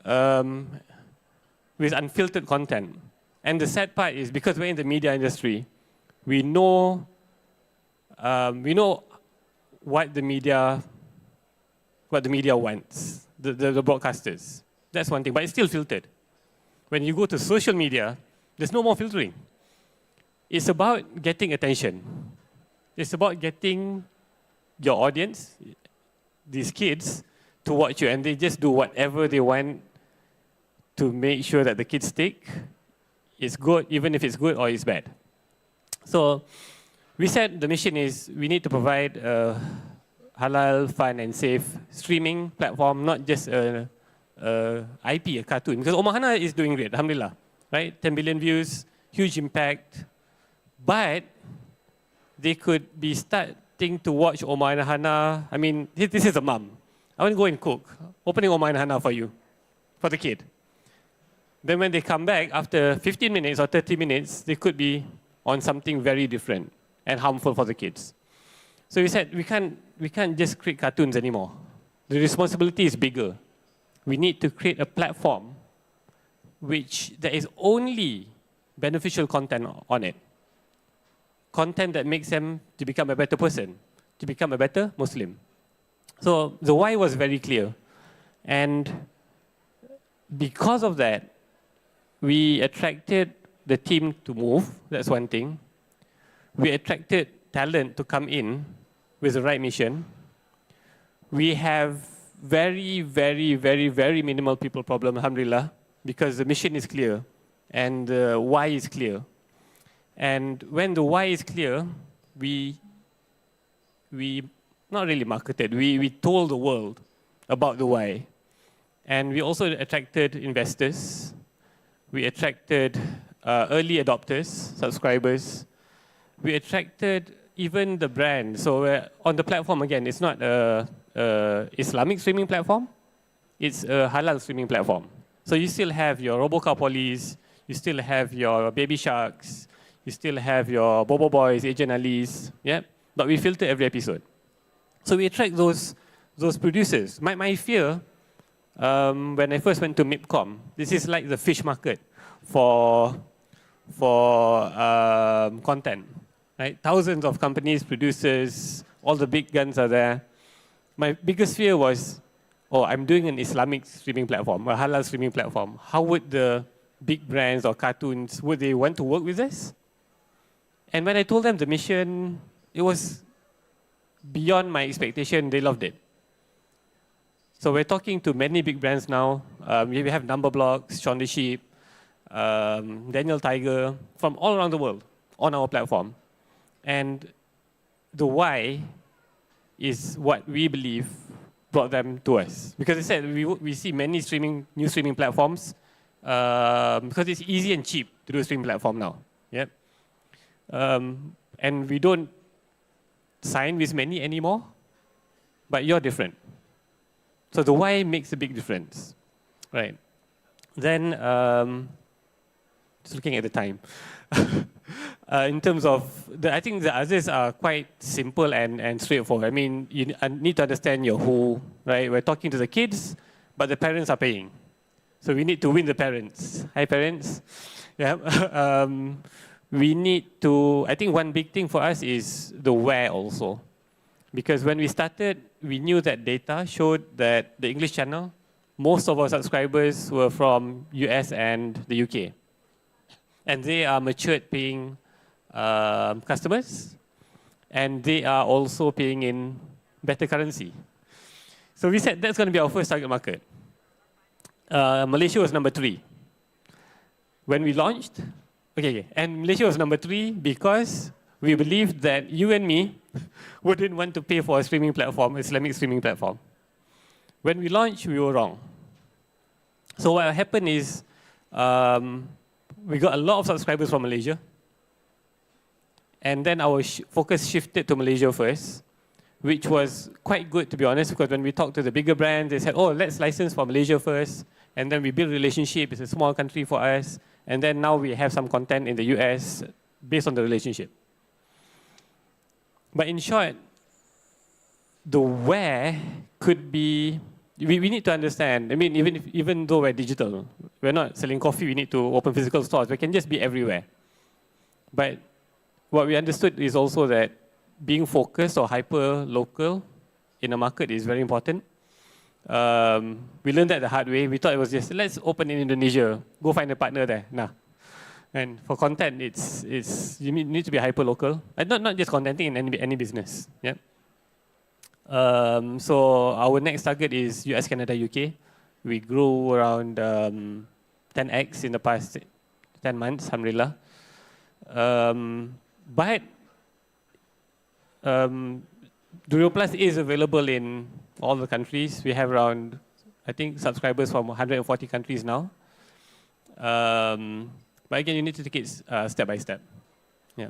[SPEAKER 7] with unfiltered content. And the sad part is, because we're in the media industry, we know what the media wants, the broadcasters. That's one thing, but it's still filtered. When you go to social media, there's no more filtering. it's about getting attention. It's about getting your audience, these kids, to watch you, and they just do whatever they want to make sure that the kids stick. It's good, even if it's good or it's bad. So we said the mission is we need to provide a halal, fun, and safe streaming platform, not just a IP, a cartoon. Because Omar Hana is doing great, alhamdulillah, right? 10 billion views, huge impact. But they could be starting to watch Omar and Hana. I mean, this is a mom. I want to go and cook, opening Omar and Hana for you, for the kid. Then when they come back, after 15 minutes or 30 minutes, they could be on something very different and harmful for the kids. So we said, we can't just create cartoons anymore. The responsibility is bigger. We need to create a platform which there is only beneficial content on it. Content that makes them to become a better person, to become a better Muslim. So the why was very clear. And because of that, we attracted the team to move, that's one thing. We attracted talent to come in with the right mission. We have very minimal people problem, alhamdulillah, because the mission is clear and the why is clear. And when the why is clear, we not really marketed, we told the world about the why. And we also attracted investors. We attracted early adopters, subscribers. We attracted even the brand. So on the platform, again, it's not an Islamic streaming platform. It's a halal streaming platform. So you still have your Robocar Police, you still have your Baby Sharks, you still have your Bobo Boys, Agent Ali's, yeah? But we filter every episode. So we attract those producers. My fear, when I first went to MIPCOM, this is like the fish market for content, right? Thousands of companies, producers, all the big guns are there. My biggest fear was, oh, I'm doing an Islamic streaming platform, a halal streaming platform. How would the big brands or cartoons, would they want to work with us? And when I told them the mission, it was beyond my expectation. They loved it. So we're talking to many big brands now. We have Number Blocks, Shaun the Sheep, Daniel Tiger, from all around the world on our platform. And the why is what we believe brought them to us. Because I said we see many new streaming platforms because it's easy and cheap to do a streaming platform now. Yep. And we don't sign with many anymore, but you're different. So the why makes a big difference, right? Then, just looking at the time. In terms of, I think the others are quite simple and straightforward. I mean, you need to understand your who, right? We're talking to the kids, but the parents are paying. So we need to win the parents. Hi, parents. Yeah. We need to, I think one big thing for us is the where also. Because when we started, we knew that data showed that the English channel, most of our subscribers were from US and the UK. And they are matured paying customers, and they are also paying in better currency. So we said that's going to be our first target market. Malaysia was number 3. When we launched, and Malaysia was number 3 because we believed that you and me wouldn't want to pay for a streaming platform, Islamic streaming platform. When we launched, we were wrong. So what happened is we got a lot of subscribers from Malaysia. And then our focus shifted to Malaysia first, which was quite good, to be honest, because when we talked to the bigger brands, they said, oh, let's license for Malaysia first. And then we build a relationship. It's a small country for us. And then now we have some content in the US based on the relationship. But in short, the where could be, we need to understand, I mean, even though we're digital, we're not selling coffee, we need to open physical stores. We can just be everywhere. But what we understood is also that being focused or hyper-local in a market is very important. We learned that the hard way. We thought it was just, let's open in Indonesia, go find a partner there. Nah, And for content, you need to be hyper local, and not just contenting in any business. Yeah. So our next target is US, Canada, UK. We grew around 10x in the past 10 months, alhamdulillah. But Durio Plus is available in all the countries. We have around, I think, subscribers from 140 countries now. But again, you need to take it step by step. Yeah.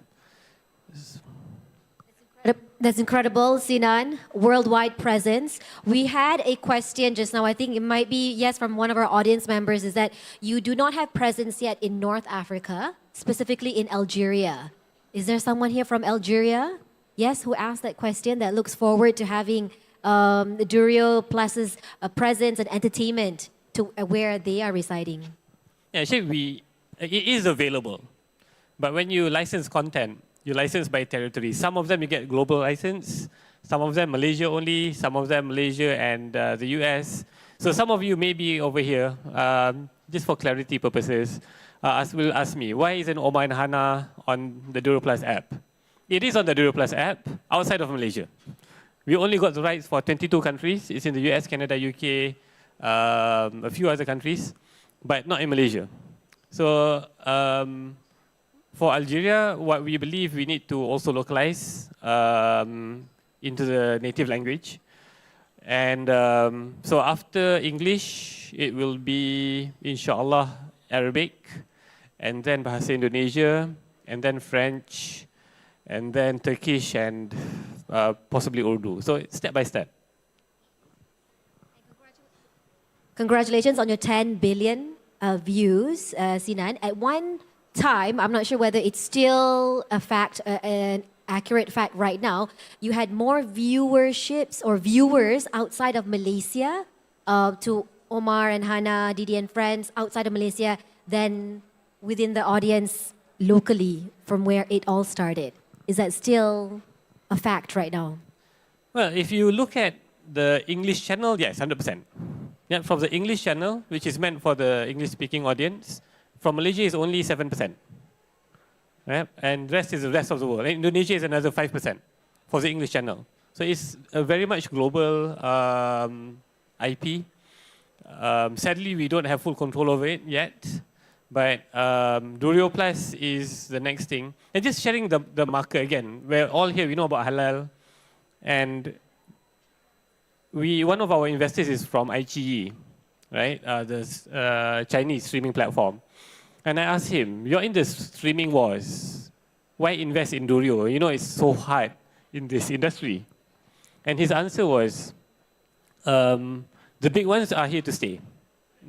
[SPEAKER 1] That's incredible, Sinan. Worldwide presence. We had a question just now. I think it might be, yes, from one of our audience members, is that you do not have presence yet in North Africa, specifically in Algeria. Is there someone here from Algeria? Yes, who asked that question, that looks forward to having the Durio Plus's presence and entertainment to where they are residing?
[SPEAKER 7] Yeah, actually, it is available. But when you license content, you license by territory. Some of them you get global license, some of them Malaysia only, some of them Malaysia and the US. So some of you may be over here, just for clarity purposes, will ask me, why isn't Omar and Hana on the Durio Plus app? It is on the Durio Plus app outside of Malaysia. We only got the rights for 22 countries. It's in the US, Canada, UK, a few other countries, but not in Malaysia. So for Algeria, what we believe we need to also localize into the native language. And so after English, it will be, inshallah, Arabic, and then Bahasa Indonesia, and then French, and then Turkish, and possibly Urdu. So it's step by step.
[SPEAKER 1] Congratulations on your 10 billion views, Sinan. At one time, I'm not sure whether it's still a fact, an accurate fact right now, you had more viewerships or viewers outside of Malaysia to Omar and Hana, Didi and friends outside of Malaysia than within the audience locally from where it all started. Is that still a fact right now?
[SPEAKER 7] Well, if you look at the English channel, yes, 100%. Yeah, from the English channel, which is meant for the English-speaking audience, from Malaysia is only 7%. Right? And the rest is the rest of the world. And Indonesia is another 5% for the English channel. So it's a very much global IP. Sadly, we don't have full control over it yet. But Durio Plus is the next thing. And just sharing the market again. We're all here, we know about Halal. And one of our investors is from iQIYI, right? The Chinese streaming platform. And I asked him, you're in the streaming wars. Why invest in Durio? You know, it's so hard in this industry. And his answer was, the big ones are here to stay.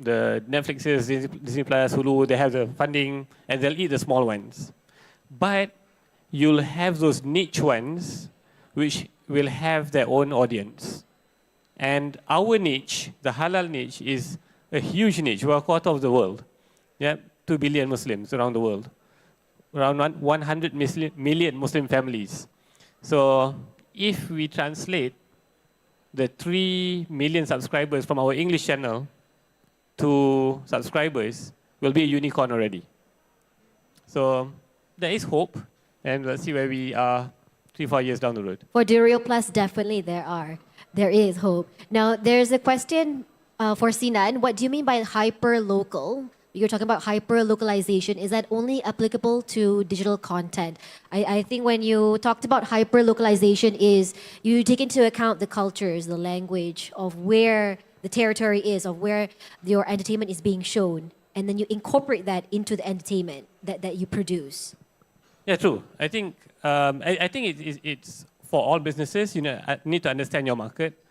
[SPEAKER 7] The Netflixes, Disney Plus, Hulu, they have the funding and they'll eat the small ones. But you'll have those niche ones which will have their own audience. And our niche, the halal niche, is a huge niche. We're a quarter of the world. Yeah, 2 billion Muslims around the world. Around 100 million Muslim families. So if we translate the 3 million subscribers from our English channel to subscribers, will be a unicorn already. So there is hope, and let's see where we are 3-4 years down the road.
[SPEAKER 1] For Durio Plus, definitely there is hope. Now, there's a question for Sinan. What do you mean by hyper-local? You're talking about hyper-localization. Is that only applicable to digital content? I think when you talked about hyper-localization is you take into account the cultures, the language of where the territory is, of where your entertainment is being shown, and then you incorporate that into the entertainment that you produce.
[SPEAKER 7] Yeah, true. I think it's for all businesses. You need to understand your market.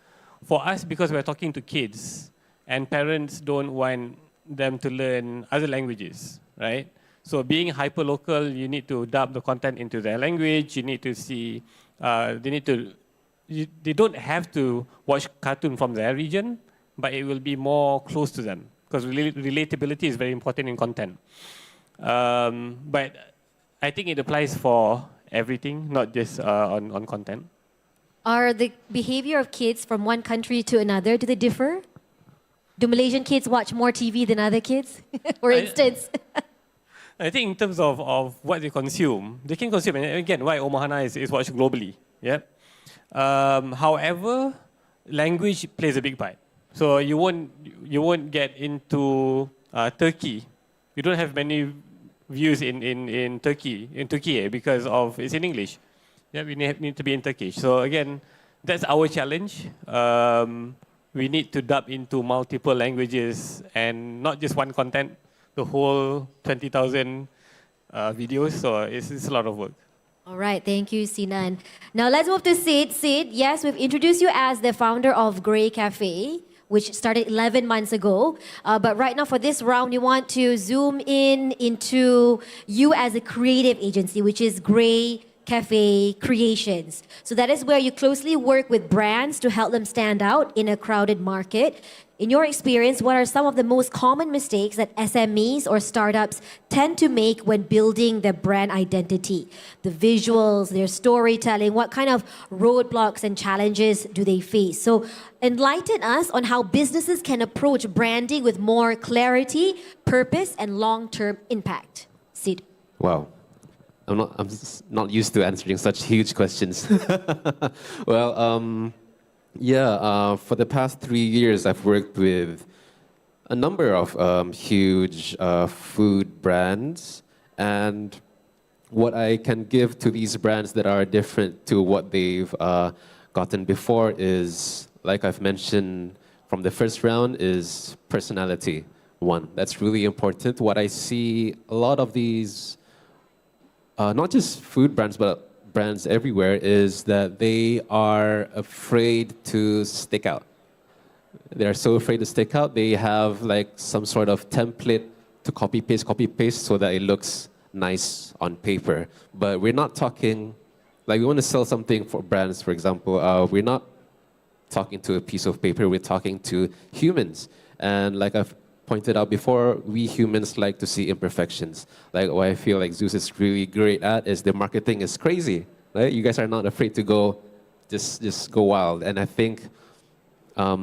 [SPEAKER 7] For us, because we're talking to kids, and parents don't want them to learn other languages, right? So being hyper-local, you need to dub the content into their language. You need to see, they don't have to watch cartoon from their region, but it will be more close to them because relatability is very important in content. But I think it applies for everything, not just on content.
[SPEAKER 1] Are the behavior of kids from one country to another, do they differ? Do Malaysian kids watch more TV than other kids, for instance?
[SPEAKER 7] I think in terms of what they can consume, and again, why Omahana is watched globally. Yeah. However, language plays a big part. So you won't get into Turkey. You don't have many views in Turkey because of it's in English. Yeah, we need to be in Turkish. So again, that's our challenge. We need to dub into multiple languages and not just one content, the whole 20,000 videos. So it's a lot of work.
[SPEAKER 1] All right, thank you, Sinan. Now let's move to Sid. Sid, yes, we've introduced you as the founder of Grey Cafe, which started 11 months ago. But right now for this round, we want to zoom in into you as a creative agency, which is Grey Cafe Creations. So that is where you closely work with brands to help them stand out in a crowded market. In your experience, what are some of the most common mistakes that SMEs or startups tend to make when building their brand identity? The visuals, their storytelling, what kind of roadblocks and challenges do they face? So enlighten us on how businesses can approach branding with more clarity, purpose, and long-term impact. Sid.
[SPEAKER 8] Wow. I'm just not used to answering such huge questions. Well, for the past 3 years, I've worked with a number of huge food brands. And what I can give to these brands that are different to what they've gotten before is, like I've mentioned from the first round, is personality. One, that's really important. What I see a lot of these not just food brands, but brands everywhere, is that they are afraid to stick out. They're so afraid to stick out. They have like some sort of template to copy paste so that it looks nice on paper. But we're not talking, like we want to sell something for brands, for example. We're not talking to a piece of paper, we're talking to humans. And like I've pointed out before, we humans like to see imperfections. Like what I feel like Zeus is really great at is the marketing is crazy, right? You guys are not afraid to go, just go wild. And I think a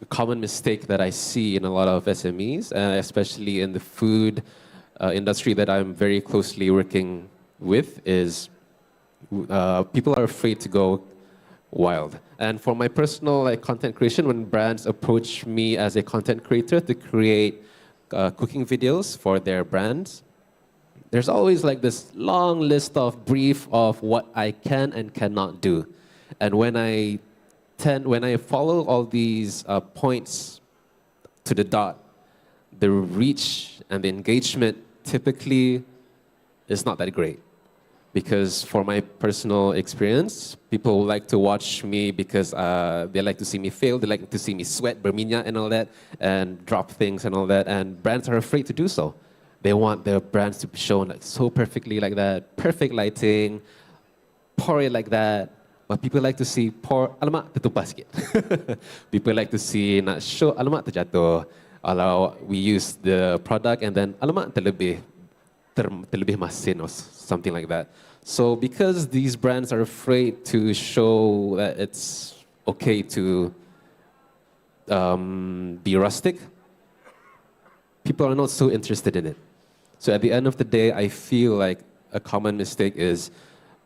[SPEAKER 8] common mistake that I see in a lot of SMEs, especially in the food industry that I'm very closely working with, is people are afraid to go wild. And for my personal content creation, when brands approach me as a content creator to create cooking videos for their brands, there's always like this long list of brief of what I can and cannot do. And when I follow all these points to the dot, the reach and the engagement typically is not that great. Because for my personal experience, people like to watch me because they like to see me fail, they like to see me sweat, berminyak and all that, and drop things and all that, and brands are afraid to do so. They want their brands to be shown like so perfectly like that, perfect lighting, pour it like that. But people like to see pour, alamak, tertumpah sikit. People like to see, nak show, alamak, terjatuh. Kalau we use the product and then, alamak, terlebih masin or something like that. So because these brands are afraid to show that it's okay to be rustic, people are not so interested in it. So at the end of the day, I feel like a common mistake is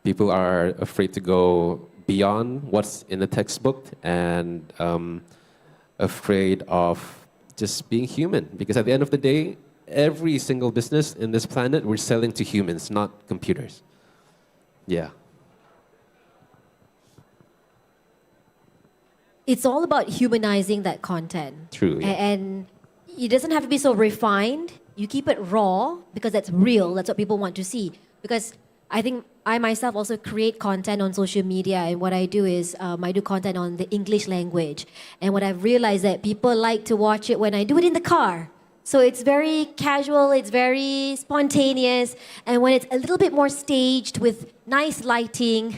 [SPEAKER 8] people are afraid to go beyond what's in the textbook and afraid of just being human. Because at the end of the day, every single business in this planet, we're selling to humans, not computers. Yeah.
[SPEAKER 1] It's all about humanizing that content.
[SPEAKER 8] True. Yeah.
[SPEAKER 1] And it doesn't have to be so refined. You keep it raw because that's real. That's what people want to see. Because I think I myself also create content on social media, and what I do is I do content on the English language. And what I've realized that people like to watch it when I do it in the car. So it's very casual, it's very spontaneous, and when it's a little bit more staged with nice lighting,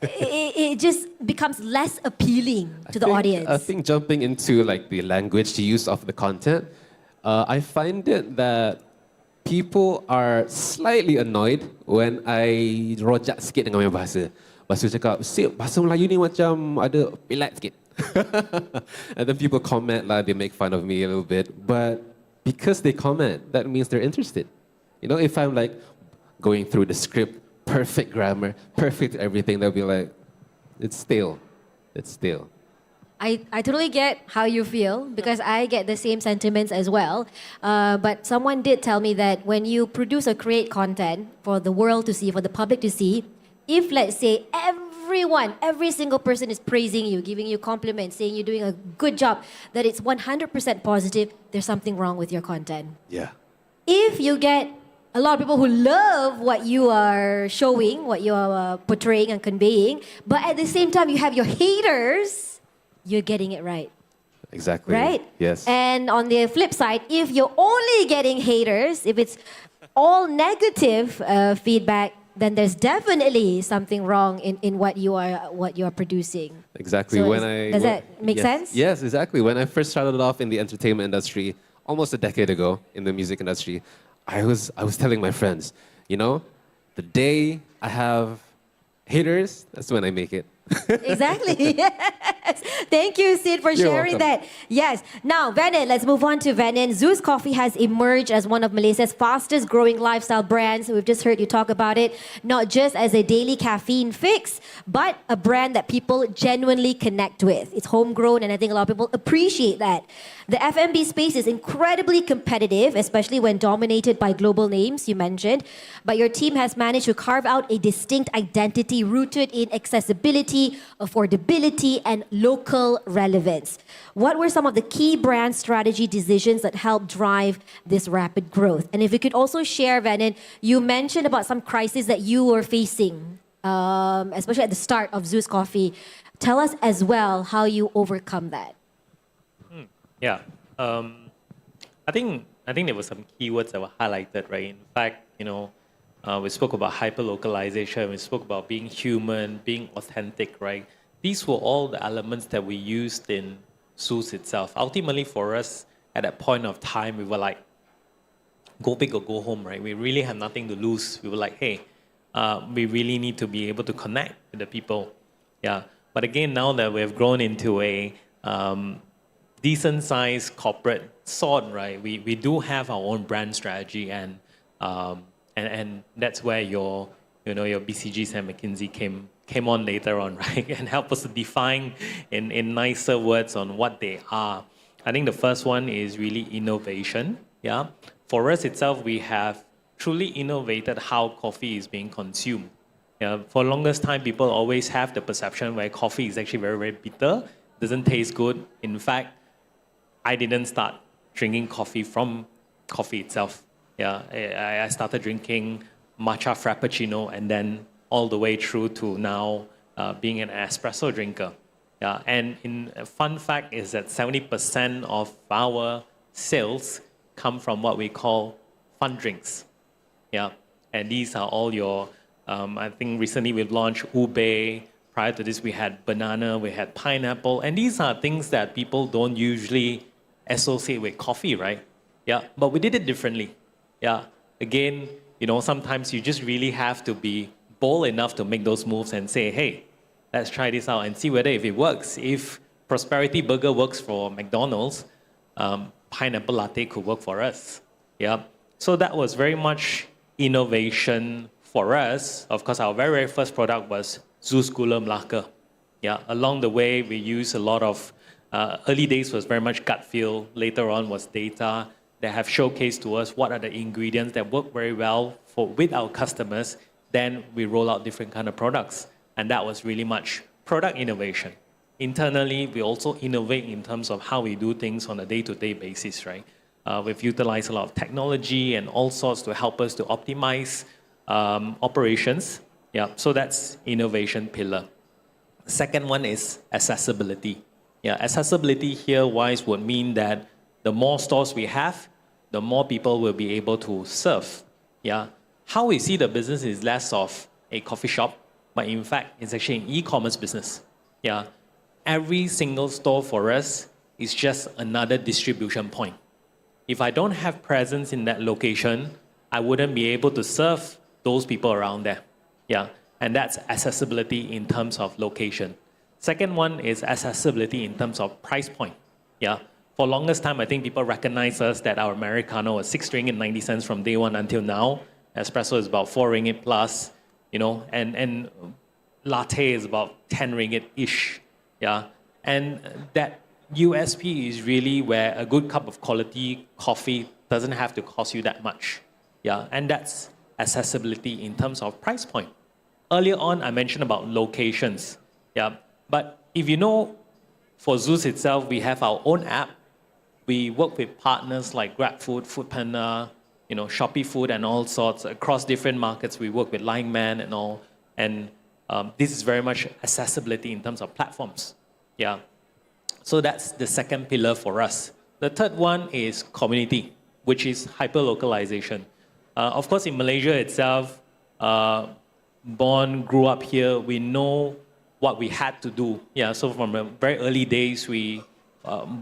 [SPEAKER 1] it just becomes less appealing to the audience.
[SPEAKER 8] I think jumping into like the language, the use of the content, I find it that people are slightly annoyed when I rojak sikit dengan my bahasa. Lepas tu cakap, "Sip, bahasa Melayu ni macam ada pelat sikit." And then people comment, like, they make fun of me a little bit. But because they comment, that means they're interested. You know, if I'm like going through the script, perfect grammar, perfect everything, they'll be like, it's stale. It's stale.
[SPEAKER 1] I totally get how you feel because I get the same sentiments as well. But someone did tell me that when you produce or create content for the world to see, for the public to see, if let's say every single person is praising you, giving you compliments, saying you're doing a good job, that it's 100% positive, there's something wrong with your content.
[SPEAKER 8] Yeah.
[SPEAKER 1] If you get a lot of people who love what you are showing, what you are portraying and conveying, but at the same time you have your haters, you're getting it right.
[SPEAKER 8] Exactly.
[SPEAKER 1] Right?
[SPEAKER 8] Yes.
[SPEAKER 1] And on the flip side, if you're only getting haters, if it's all negative feedback, then there's definitely something wrong in what you are producing.
[SPEAKER 8] Exactly.
[SPEAKER 1] So does that make sense?
[SPEAKER 8] Yes, exactly. When I first started off in the entertainment industry, almost a decade ago, in the music industry, I was telling my friends, you know, the day I have haters, that's when I make it.
[SPEAKER 1] Exactly. Yes. Thank you, Sid, for
[SPEAKER 8] You're
[SPEAKER 1] sharing
[SPEAKER 8] welcome.
[SPEAKER 1] that. Yes. Now, Venin, let's move on to Venin. Zeus Coffee has emerged as one of Malaysia's fastest growing lifestyle brands. We've just heard you talk about it, not just as a daily caffeine fix, but a brand that people genuinely connect with. It's homegrown, and I think a lot of people appreciate that. The F&B space is incredibly competitive, especially when dominated by global names, you mentioned. But your team has managed to carve out a distinct identity rooted in accessibility, affordability, and local relevance. What were some of the key brand strategy decisions that helped drive this rapid growth? And if you could also share, Venin, you mentioned about some crisis that you were facing, especially at the start of Zeus Coffee. Tell us as well how you overcome that.
[SPEAKER 9] Yeah, I think there were some keywords that were highlighted, right? In fact, you know, we spoke about hyper-localization, we spoke about being human, being authentic, right? These were all the elements that we used in Zeus itself. Ultimately, for us, at that point of time, we were like, go big or go home, right? We really had nothing to lose. We were like, hey, we really need to be able to connect with the people. Yeah, but again, now that we've grown into a decent-sized corporate sort, right? We do have our own brand strategy, and that's where your BCGs and McKinsey came on later on, right? And help us to define in nicer words on what they are. I think the first one is really innovation. Yeah, for us itself, we have truly innovated how coffee is being consumed. Yeah, for the longest time, people always have the perception where coffee is actually very, very bitter, doesn't taste good. In fact, I didn't start drinking coffee from coffee itself. Yeah, I started drinking matcha frappuccino and then all the way through to now being an espresso drinker. Yeah, and a fun fact is that 70% of our sales come from what we call fun drinks. Yeah, and these are all your, I think recently we've launched ube. Prior to this, we had banana, we had pineapple, and these are things that people don't usually associate with coffee, right? Yeah, but we did it differently. Yeah, again, you know, sometimes you just really have to be bold enough to make those moves and say, hey, let's try this out and see whether if it works. If Prosperity Burger works for McDonald's, pineapple latte could work for us. Yeah, so that was very much innovation for us. Of course, our very, very first product was Zeus Gula Melaka. Yeah, along the way, we used a lot of early days was very much gut feel. Later on was data that have showcased to us what are the ingredients that work very well with our customers. Then we roll out different kind of products. And that was really much product innovation. Internally, we also innovate in terms of how we do things on a day-to-day basis, right? We've utilized a lot of technology and all sorts to help us to optimize operations. Yeah, so that's innovation pillar. Second one is accessibility. Yeah, accessibility here wise would mean that the more stores we have, the more people will be able to serve. Yeah, how we see the business is less of a coffee shop, but in fact, it's actually an e-commerce business. Yeah, every single store for us is just another distribution point. If I don't have presence in that location, I wouldn't be able to serve those people around there. Yeah, and that's accessibility in terms of location. Second one is accessibility in terms of price point. Yeah, For longest time, I think people recognize us that our Americano was 6 ringgit 90 cents from day one until now. Espresso is about 4 ringgit plus, you know, and latte is about 10 ringgit-ish, yeah. And that USP is really where a good cup of quality coffee doesn't have to cost you that much, yeah. And that's accessibility in terms of price point. Earlier on, I mentioned about locations, yeah. But if you know, for Zeus itself, we have our own app. We work with partners like GrabFood, Foodpanda, you know, Shopee Food and all sorts. Across different markets, we work with Lineman and all. And this is very much accessibility in terms of platforms. Yeah. So that's the second pillar for us. The third one is community, which is hyper-localization. Of course, in Malaysia itself, born, grew up here, we know what we had to do. Yeah, so from the very early days, we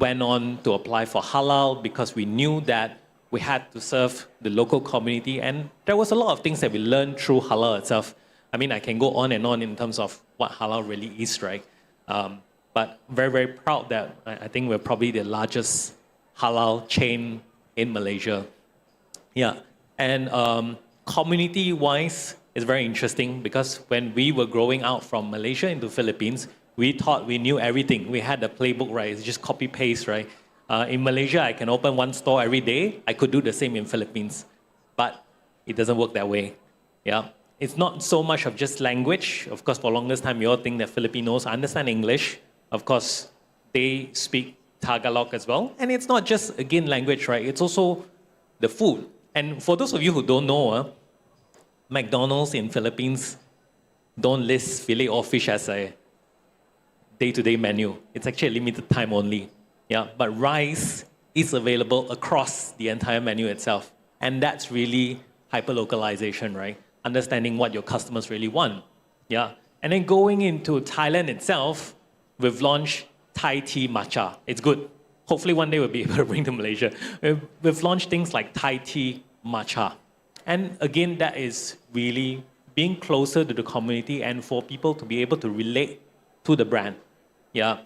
[SPEAKER 9] went on to apply for Halal because we knew that we had to serve the local community. And there was a lot of things that we learned through Halal itself. I mean, I can go on and on in terms of what Halal really is, right? But very, very proud that I think we're probably the largest Halal chain in Malaysia. Yeah, and community-wise, it's very interesting because when we were growing out from Malaysia into Philippines, we thought we knew everything. We had the playbook, right? It's just copy-paste, right? In Malaysia, I can open one store every day. I could do the same in Philippines. But it doesn't work that way. Yeah. It's not so much of just language. Of course, for longest time, you all think that Filipinos understand English. Of course, they speak Tagalog as well. And it's not just, again, language, right? It's also the food. And for those of you who don't know, McDonald's in Philippines don't list filet-o-fish as a day-to-day menu. It's actually a limited time only. Yeah, but rice is available across the entire menu itself. And that's really hyper-localization, right? Understanding what your customers really want. Yeah. And then going into Thailand itself, we've launched Thai tea matcha. It's good. Hopefully one day we'll be able to bring to Malaysia. We've launched things like Thai tea matcha. And again, that is really being closer to the community and for people to be able to relate to the brand. Yeah.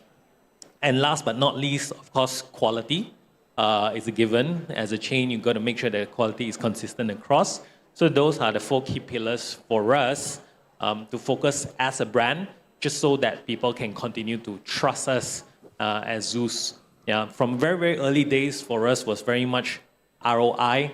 [SPEAKER 9] And last but not least, of course, quality is a given. As a chain, you've got to make sure that quality is consistent across. So those are the 4 key pillars for us to focus as a brand, just so that people can continue to trust us as Zeus. Yeah. From very, very early days for us was very much ROI,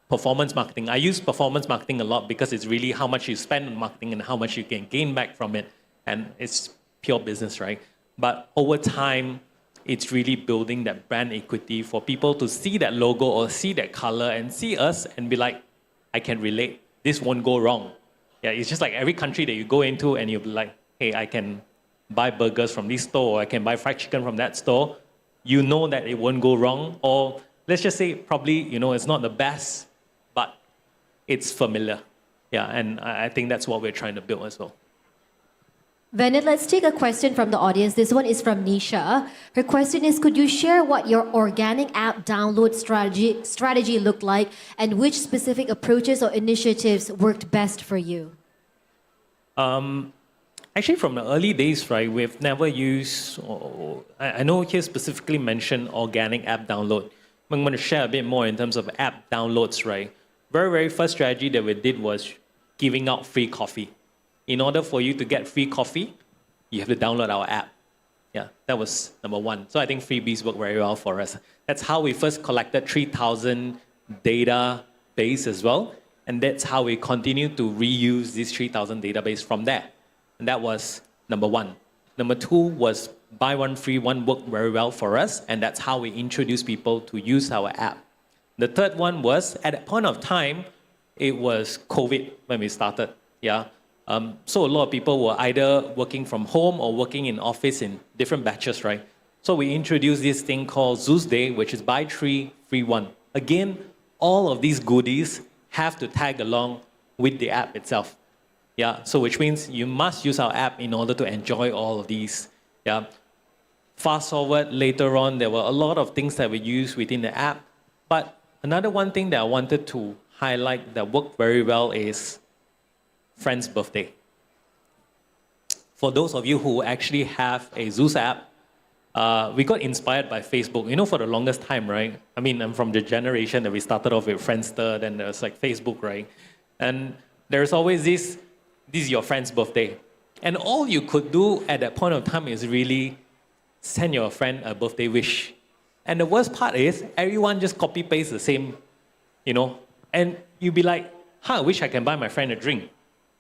[SPEAKER 9] performance marketing. I use performance marketing a lot because it's really how much you spend on marketing and how much you can gain back from it. And it's pure business, right? But over time, it's really building that brand equity for people to see that logo or see that color and see us and be like, I can relate. This won't go wrong. Yeah, it's just like every country that you go into and you'll be like, hey, I can buy burgers from this store or I can buy fried chicken from that store. You know that it won't go wrong. Or let's just say probably, you know, it's not the best, but it's familiar. Yeah, and I think that's what we're trying to build as well.
[SPEAKER 1] Bennett, let's take a question from the audience. This one is from Nisha. Her question is, could you share what your organic app download strategy looked like and which specific approaches or initiatives worked best for you?
[SPEAKER 9] Actually, from the early days, right, we've never used, I know here specifically mentioned organic app download. I'm going to share a bit more in terms of app downloads, right? Very, very first strategy that we did was giving out free coffee. In order for you to get free coffee, you have to download our app. Yeah, that was number 1. So I think freebies work very well for us. That's how we first collected 3,000 database as well. And that's how we continue to reuse this 3,000 database from there. And that was number 1. Number 2 was buy one, free one worked very well for us. And that's how we introduce people to use our app. The third one was, at that point of time, it was COVID when we started. Yeah. So a lot of people were either working from home or working in office in different batches, right? So we introduced this thing called Zeus Day, which is buy 3, free 1. Again, all of these goodies have to tag along with the app itself. Yeah, so which means you must use our app in order to enjoy all of these. Yeah. Fast forward later on, there were a lot of things that we used within the app. But another one thing that I wanted to highlight that worked very well is friend's birthday. For those of you who actually have a Zeus app, we got inspired by Facebook. You know, for the longest time, right? I mean, I'm from the generation that we started off with Friendster, then there's like Facebook, right? And there's always this is your friend's birthday. And all you could do at that point of time is really send your friend a birthday wish. And the worst part is everyone just copy paste the same, you know, and you'd be like, I wish I can buy my friend a drink.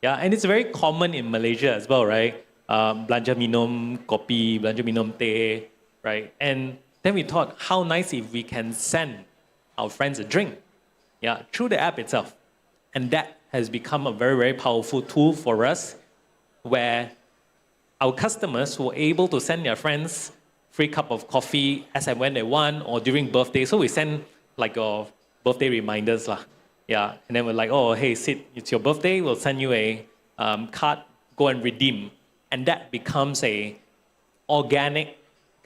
[SPEAKER 9] Yeah, and it's very common in Malaysia as well, right? Belanja minum kopi, belanja minum teh, right? And then we thought, how nice if we can send our friends a drink, yeah, through the app itself. And that has become a very, very powerful tool for us, where our customers were able to send their friends free cup of coffee as and when they want, or during birthday. So we send like your birthday reminders, lah. Yeah, and then we're like, oh, hey, Sid, it's your birthday. We'll send you a card. Go and redeem. And that becomes a organic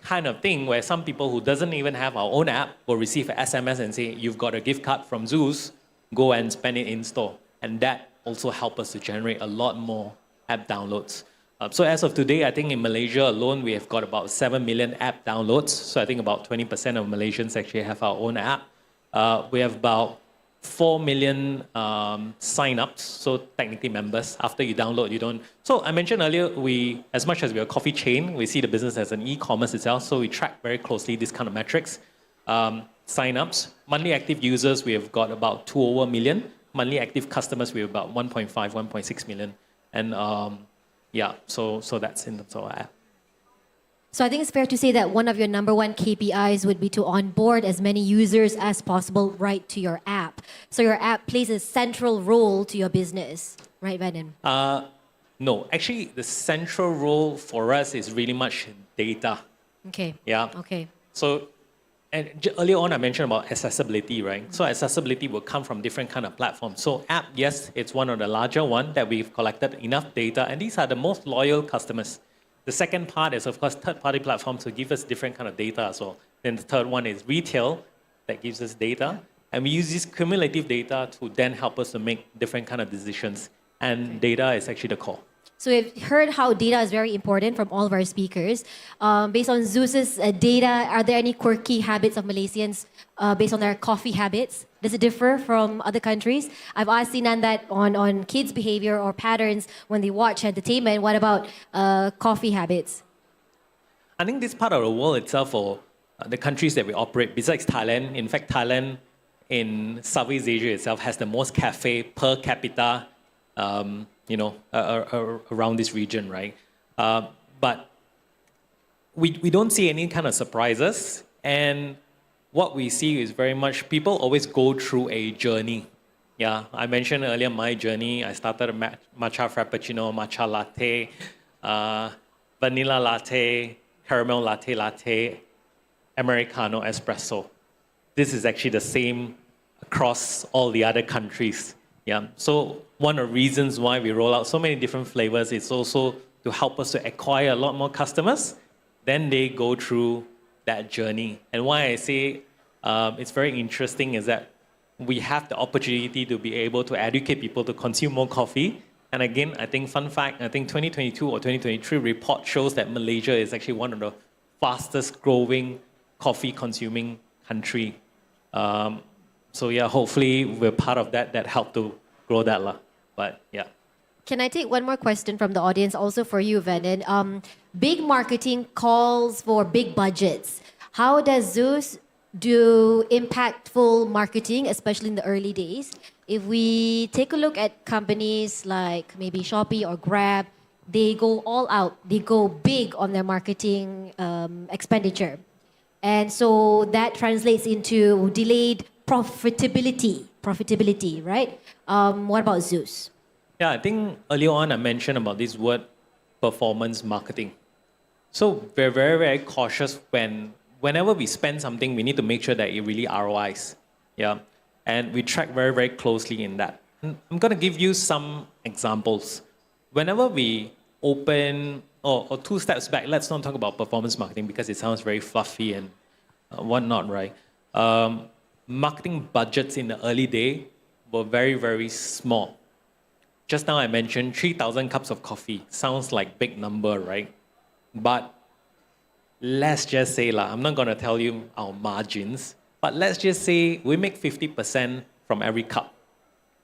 [SPEAKER 9] kind of thing where some people who doesn't even have our own app will receive an SMS and say, you've got a gift card from Zeus, go and spend it in store. And that also helps us to generate a lot more app downloads. So as of today, I think in Malaysia alone, we have got about 7 million app downloads. So I think about 20% of Malaysians actually have our own app. We have about 4 million sign-ups, so technically members. After you download, you don't. So I mentioned earlier, we, as much as we're a coffee chain, we see the business as an e-commerce itself, so we track very closely this kind of metrics. Sign-ups, monthly active users, we have got about 2 million. Monthly active customers, we have about 1.5, 1.6 million. And yeah, so that's in terms of our app.
[SPEAKER 1] So I think it's fair to say that one of your number one KPIs would be to onboard as many users as possible right to your app. So your app plays a central role to your business, right, Venon?
[SPEAKER 9] No, actually, the central role for us is really much data.
[SPEAKER 1] Okay.
[SPEAKER 9] Yeah.
[SPEAKER 1] Okay.
[SPEAKER 9] So, and earlier on, I mentioned about accessibility, right? So accessibility will come from different kind of platforms. So app, yes, it's one of the larger one that we've collected enough data, and these are the most loyal customers. The second part is, of course, third-party platforms to give us different kind of data as well. Then the third one is retail that gives us data. And we use this cumulative data to then help us to make different kind of decisions. And data is actually the core.
[SPEAKER 1] So we've heard how data is very important from all of our speakers. Based on Zeus's data, are there any quirky habits of Malaysians based on their coffee habits? Does it differ from other countries? I've asked Sinan that on kids' behavior or patterns when they watch entertainment. What about coffee habits?
[SPEAKER 9] I think this part of the world itself, or the countries that we operate, besides Thailand, in fact, Thailand in Southeast Asia itself has the most cafe per capita, you know, around this region, right? But we don't see any kind of surprises. And what we see is very much people always go through a journey. Yeah, I mentioned earlier my journey. I started a matcha frappuccino, matcha latte, vanilla latte, caramel latte, Americano, espresso. This is actually the same across all the other countries. Yeah, so one of the reasons why we roll out so many different flavors is also to help us to acquire a lot more customers. Then they go through that journey. And why I say it's very interesting is that we have the opportunity to be able to educate people to consume more coffee. And again, I think fun fact, I think 2022 or 2023 report shows that Malaysia is actually one of the fastest growing coffee consuming country. So yeah, hopefully we're part of that helped to grow that lah. But yeah.
[SPEAKER 1] Can I take one more question from the audience also for you, Venon? Big marketing calls for big budgets. How does Zeus do impactful marketing, especially in the early days? If we take a look at companies like maybe Shopee or Grab, they go all out. They go big on their marketing expenditure. And so that translates into delayed profitability, right? What about Zeus?
[SPEAKER 9] Yeah, I think earlier on I mentioned about this word performance marketing. So we're very, very cautious whenever we spend something, we need to make sure that it really ROIs. Yeah, and we track very, very closely in that. I'm going to give you some examples. Whenever we open, or two steps back, let's not talk about performance marketing because it sounds very fluffy and whatnot, right? Marketing budgets in the early day were very, very small. Just now I mentioned 3,000 cups of coffee. Sounds like big number, right? But let's just say, I'm not going to tell you our margins, but let's just say we make 50% from every cup.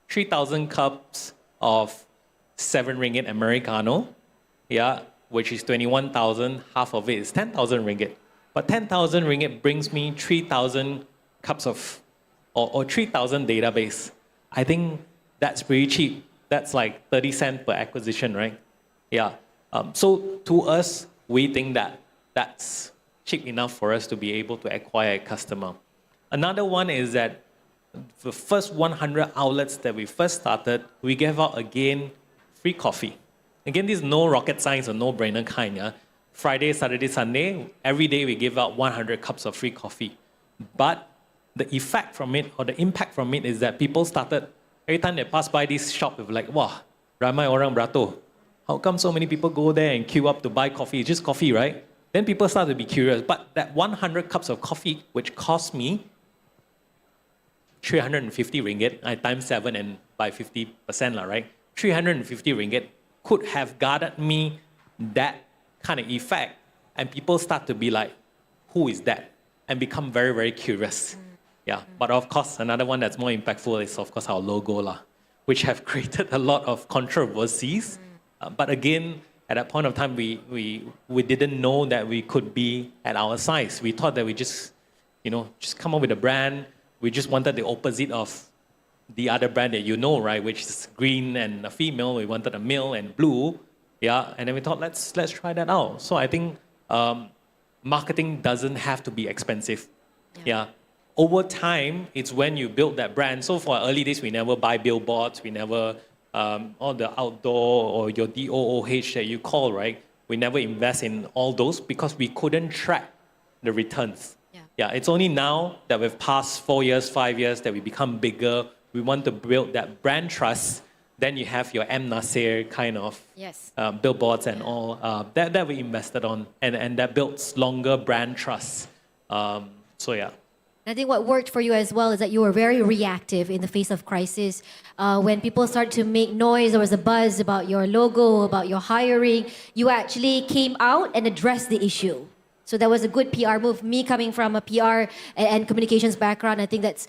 [SPEAKER 9] 3,000 cups of 7 ringgit Americano, yeah, which is 21,000, half of it is 10,000 ringgit. But 10,000 ringgit brings me 3,000 cups of, or 3,000 database. I think that's pretty cheap. That's like 30 cents per acquisition, right? Yeah. So to us, we think that that's cheap enough for us to be able to acquire a customer. Another one is that the first 100 outlets that we first started, we gave out again free coffee. Again, this is no rocket science or no-brainer kind. Yeah? Friday, Saturday, Sunday, every day we give out 100 cups of free coffee. But the effect from it or the impact from it is that people started, every time they pass by this shop, they were like, wah, ramai orang beratur. How come so many people go there and queue up to buy coffee? It's just coffee, right? Then people start to be curious. But that 100 cups of coffee, which cost me 350 ringgit, I times 7 and by 50%, right? 350 ringgit could have garnered me that kind of effect. And people start to be like, who is that? And become very, very curious. Yeah, but of course, another one that's more impactful is, of course, our logo, which have created a lot of controversies. But again, at that point of time, we didn't know that we could be at our size. We thought that we just come up with a brand. We just wanted the opposite of the other brand that you know, right? Which is green and a female. We wanted a male and blue. Yeah, and then we thought, let's try that out. So I think marketing doesn't have to be expensive. Yeah. Over time, it's when you build that brand. So for early days, we never buy billboards. We never, all the outdoor or your DOOH that you call, right? We never invest in all those because we couldn't track the returns. Yeah, it's only now that we've passed 4 years, 5 years, that we become bigger. We want to build that brand trust. Then you have your M. Nasir kind of billboards and all that we invested on. And that builds longer brand trust. So yeah.
[SPEAKER 1] I think what worked for you as well is that you were very reactive in the face of crisis. When people started to make noise, there was a buzz about your logo, about your hiring. You actually came out and addressed the issue. So that was a good PR move. Me coming from a PR and communications background, I think that's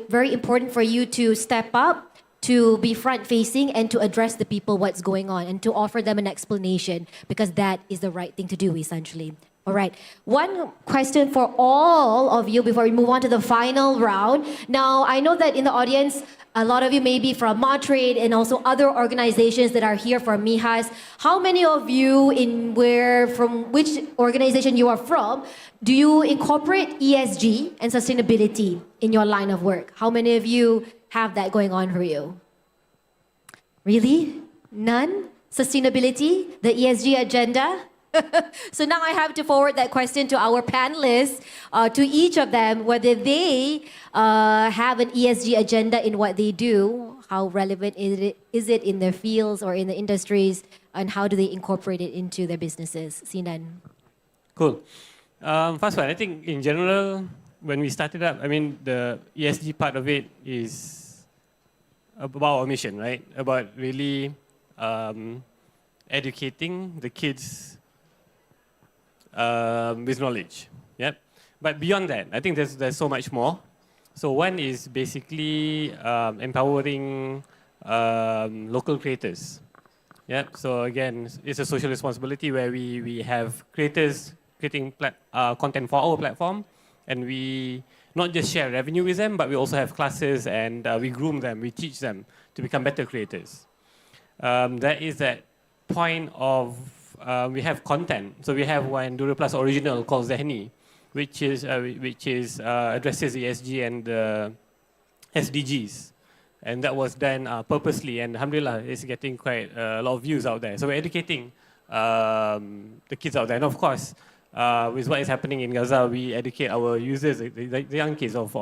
[SPEAKER 1] very important for you to step up, to be front-facing and to address the people what's going on and to offer them an explanation because that is the right thing to do, essentially. All right. One question for all of you before we move on to the final round. Now, I know that in the audience, a lot of you may be from MATRADE and also other organizations that are here from MIHAS. How many of you from which organization you are from, do you incorporate ESG and sustainability in your line of work? How many of you have that going on for you? Really? None? Sustainability? The ESG agenda? So now I have to forward that question to our panelists, to each of them, whether they have an ESG agenda in what they do, how relevant is it in their fields or in the industries, and how do they incorporate it into their businesses? Sinan.
[SPEAKER 7] Cool. First one, I think in general, when we started up, I mean, the ESG part of it is about our mission, right? About really educating the kids with knowledge, yep. But beyond that, I think there's so much more. So one is basically empowering local creators, yep. So again, it's a social responsibility where we have creators creating content for our platform, and we not just share revenue with them, but we also have classes and we groom them, we teach them to become better creators. There is that point of we have content. So we have one Dura Plus original called Zehni, which addresses ESG and SDGs. And that was done purposely, and alhamdulillah, it's getting quite a lot of views out there. So we're educating the kids out there. And of course, with what is happening in Gaza, we educate our users, the young kids, of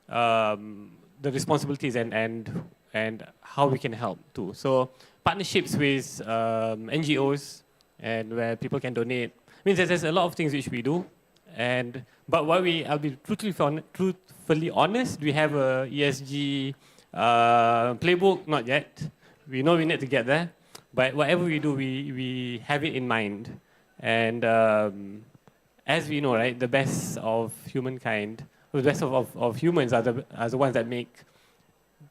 [SPEAKER 7] the responsibilities and how we can help too. So partnerships with NGOs, and where people can donate. I mean, there's a lot of things which we do, but I'll be truthfully honest, we have a ESG playbook, not yet. We know we need to get there, but whatever we do, we have it in mind, and as we know, right, the best of humankind, the best of humans are the ones that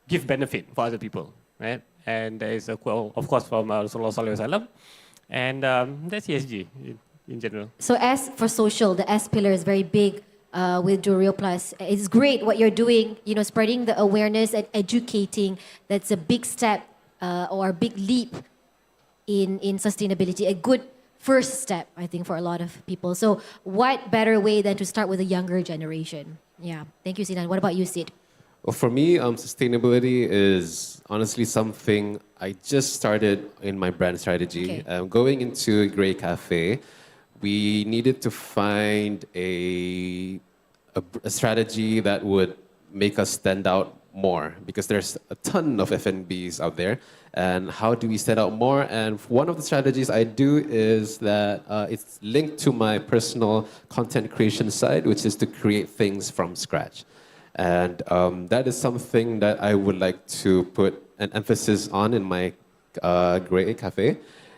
[SPEAKER 7] give benefit for other people, right? And there is a quote, of course, from Rasulullah Sallallahu Alaihi Wasallam, and that's ESG in general.
[SPEAKER 1] So S for social, the S pillar is very big with Durio Plus. It's great what you're doing, spreading the awareness and educating. That's a big step or a big leap in sustainability, a good first step, I think, for a lot of people. So what better way than to start with the younger generation? Yeah, thank you, Sinan. What about you, Sid?
[SPEAKER 8] Well, for me, sustainability is honestly something I just started in my brand strategy.
[SPEAKER 1] Okay.
[SPEAKER 8] Going into Grey Cafe, we needed to find a strategy that would make us stand out more, because there's a ton of F&Bs out there. And how do we stand out more? And one of the strategies I do is that it's linked to my personal content creation side, which is to create things from scratch. And that is something that I would like to put an emphasis on in my Grey Cafe.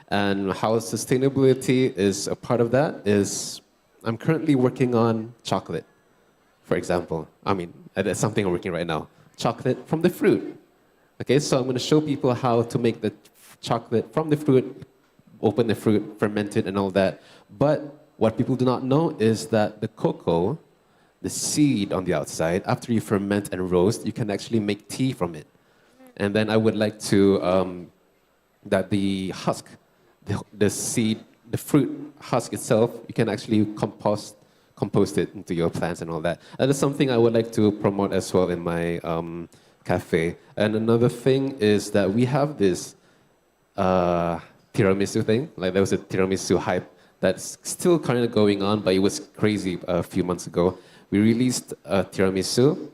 [SPEAKER 8] And how sustainability is a part of that is I'm currently working on chocolate, for example. I mean, that's something I'm working right now. Chocolate from the fruit. Okay, so I'm going to show people how to make the chocolate from the fruit, open the fruit, ferment it, and all that. But what people do not know is that the cocoa, the seed on the outside, after you ferment and roast, you can actually make tea from it. And then I would like to, that the husk, the seed, the fruit husk itself, you can actually compost it into your plants and all that. That is something I would like to promote as well in my cafe. And another thing is that we have this tiramisu thing. Like there was a tiramisu hype that's still kind of going on, but it was crazy a few months ago. We released a tiramisu,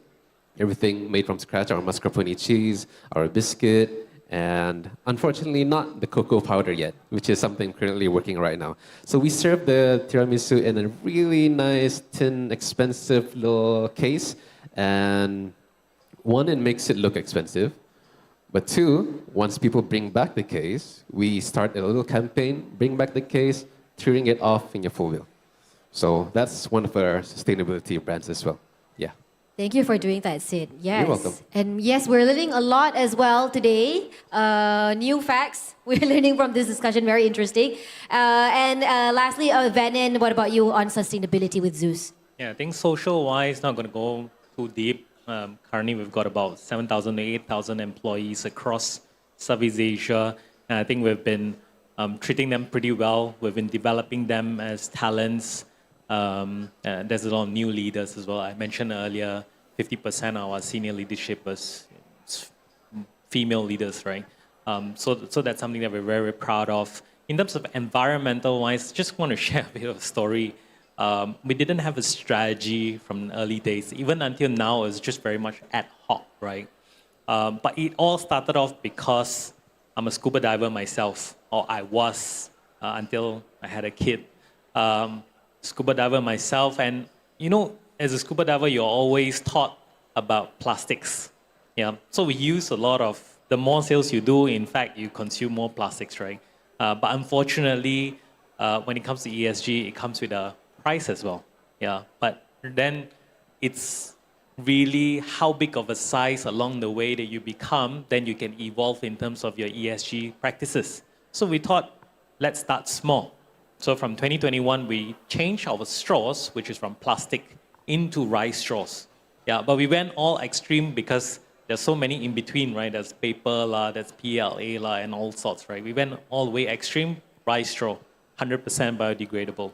[SPEAKER 8] everything made from scratch, our mascarpone cheese, our biscuit, and unfortunately not the cocoa powder yet, which is something I'm currently working right now. So we serve the tiramisu in a really nice, tin, expensive little case. And one, it makes it look expensive. But two, once people bring back the case, we start a little campaign, bring back the case, tearing it off in your full wheel. So that's one of our sustainability brands as well. Yeah.
[SPEAKER 1] Thank you for doing that, Sid. Yes.
[SPEAKER 8] You're welcome.
[SPEAKER 1] And yes, we're learning a lot as well today. New facts we're learning from this discussion, very interesting. And lastly, Venin, what about you on sustainability with Zeus?
[SPEAKER 9] Yeah, I think social-wise, not going to go too deep. Currently, we've got about 7,000 to 8,000 employees across Southeast Asia. And I think we've been treating them pretty well. We've been developing them as talents. There's a lot of new leaders as well. I mentioned earlier, 50% of our senior leadership is female leaders, right? So that's something that we're very, very proud of. In terms of environmental-wise, just want to share a bit of a story. We didn't have a strategy from the early days. Even until now, it's just very much ad hoc, right? But it all started off because I'm a scuba diver myself, or I was until I had a kid. Scuba diver myself, and as a scuba diver, you're always taught about plastics. Yeah, so we use a lot of, the more sales you do, in fact, you consume more plastics, right? But unfortunately, when it comes to ESG, it comes with a price as well. Yeah, but then it's really how big of a size along the way that you become, then you can evolve in terms of your ESG practices. So we thought, let's start small. So from 2021, we changed our straws, which is from plastic, into rice straws. Yeah, but we went all extreme because there's so many in between, right? There's paper, there's PLA, and all sorts, right? We went all the way extreme, rice straw, 100% biodegradable.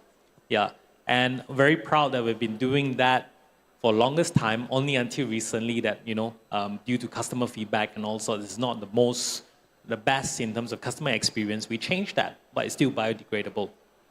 [SPEAKER 9] Yeah, and very proud that we've been doing that for longest time, only until recently that, due to customer feedback and all sorts, it's not the best in terms of customer experience. We changed that, but it's still biodegradable.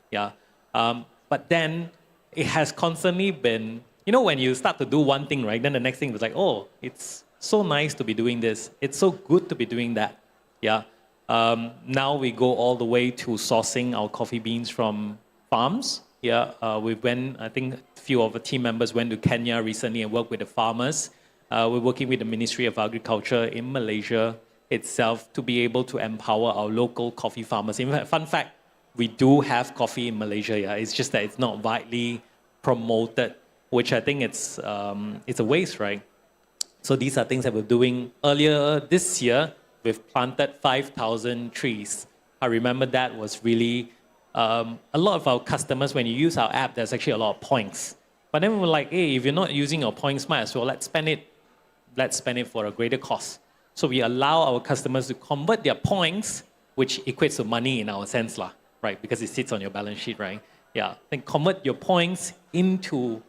[SPEAKER 9] Yeah, but then it has constantly been, when you start to do one thing, right, then the next thing was like, oh, it's so nice to be doing this. It's so good to be doing that. Yeah. Now we go all the way to sourcing our coffee beans from farms. Yeah. I think a few of the team members went to Kenya recently and worked with the farmers. We're working with the Ministry of Agriculture in Malaysia itself to be able to empower our local coffee farmers. In fact, fun fact, we do have coffee in Malaysia. Yeah, it's just that it's not widely promoted, which I think it's a waste, right? So these are things that we're doing. Earlier this year, we've planted 5,000 trees. I remember that was really, a lot of our customers, when you use our app, there's actually a lot of points. But then we were like, hey, if you're not using your points, might as well let's spend it for a greater cost. So we allow our customers to convert their points, which equates to money in our sense, right? Because it sits on your balance sheet, right? Yeah, then convert your points into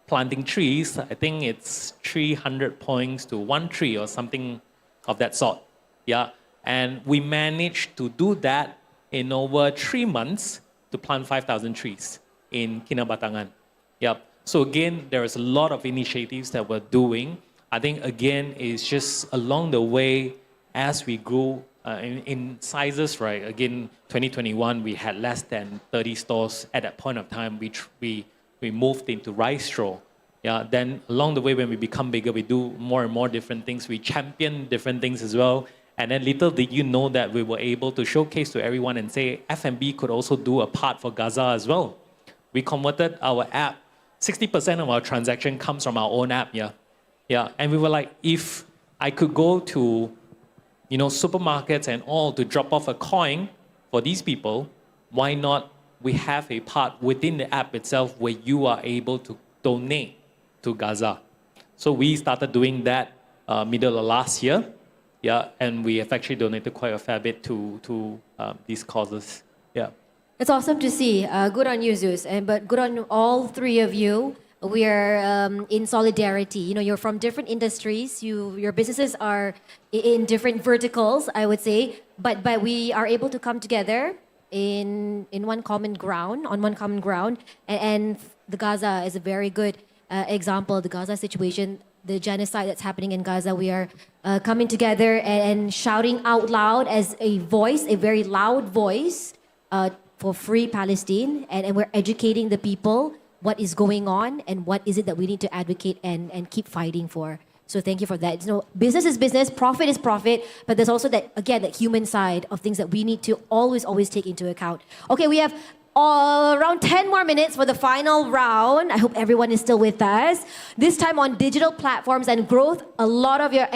[SPEAKER 9] planting trees. I think it's 300 points to 1 tree or something of that sort. Yeah, and we managed to do that in over 3 months to plant 5,000 trees in Kinabatangan. Yep. So again, there is a lot of initiatives that we're doing. I think again, it's just along the way as we grew in sizes, right? Again, 2021, we had less than 30 stores. At that point of time, we moved into rice straw. Yeah, then along the way, when we become bigger, we do more and more different things. We champion different things as well. And then little did you know that we were able to showcase to everyone and say, F&B could also do a part for Gaza as well. We converted our app. 60% of our transaction comes from our own app, yeah. Yeah, and we were like, if I could go to, supermarkets and all to drop off a coin for these people, why not we have a part within the app itself where you are able to donate to Gaza. So we started doing that middle of last year, yeah, and we have actually donated quite a fair bit to these causes, yeah.
[SPEAKER 1] It's awesome to see. Good on you, Zeus, but good on all three of you. We are in solidarity. You're from different industries. Your businesses are in different verticals, I would say. But we are able to come together on one common ground. And the Gaza is a very good example. The Gaza situation, the genocide that's happening in Gaza. We are coming together and shouting out loud as a voice, a very loud voice for free Palestine. And we're educating the people what is going on and what is it that we need to advocate and keep fighting for. So thank you for that. Business is business, profit is profit, but there's also that human side of things that we need to always take into account. Okay, we have around 10 more minutes for the final round. I hope everyone is still with us. This time on digital platforms and growth, a lot of your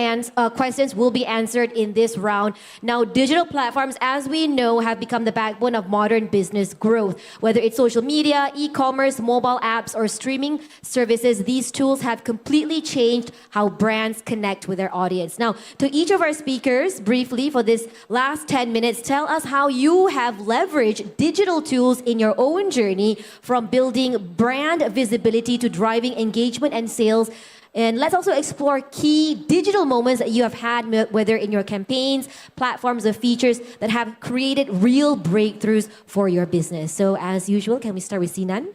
[SPEAKER 1] questions will be answered in this round. Now, digital platforms, as we know, have become the backbone of modern business growth. Whether it's social media, e-commerce, mobile apps, or streaming services, these tools have completely changed how brands connect with their audience. Now, to each of our speakers, briefly for this last 10 minutes, tell us how you have leveraged digital tools in your own journey from building brand visibility to driving engagement and sales. And let's also explore key digital moments that you have had, whether in your campaigns, platforms, or features that have created real breakthroughs for your business. So as usual, can we start with Sinan?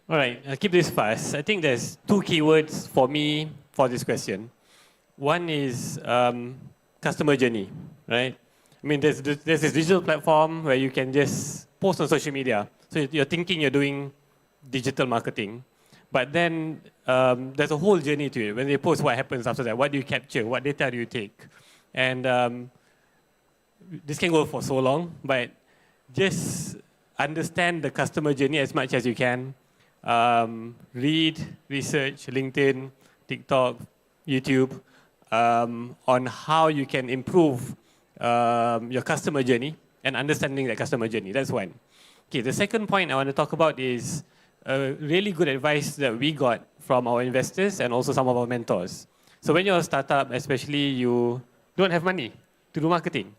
[SPEAKER 7] All right, I'll keep this fast. I think there's 2 keywords for me for this question. One is customer journey, right? I mean, there's this digital platform where you can just post on social media. So you're thinking you're doing digital marketing, but then there's a whole journey to it. When they post, what happens after that? What do you capture? What data do you take? And this can go for so long, but just understand the customer journey as much as you can. Read, research, LinkedIn, TikTok, YouTube, on how you can improve your customer journey and understanding that customer journey. That's one. Okay, the second point I want to talk about is really good advice that we got from our investors and also some of our mentors. So when you're a startup, especially, you don't have money to do marketing,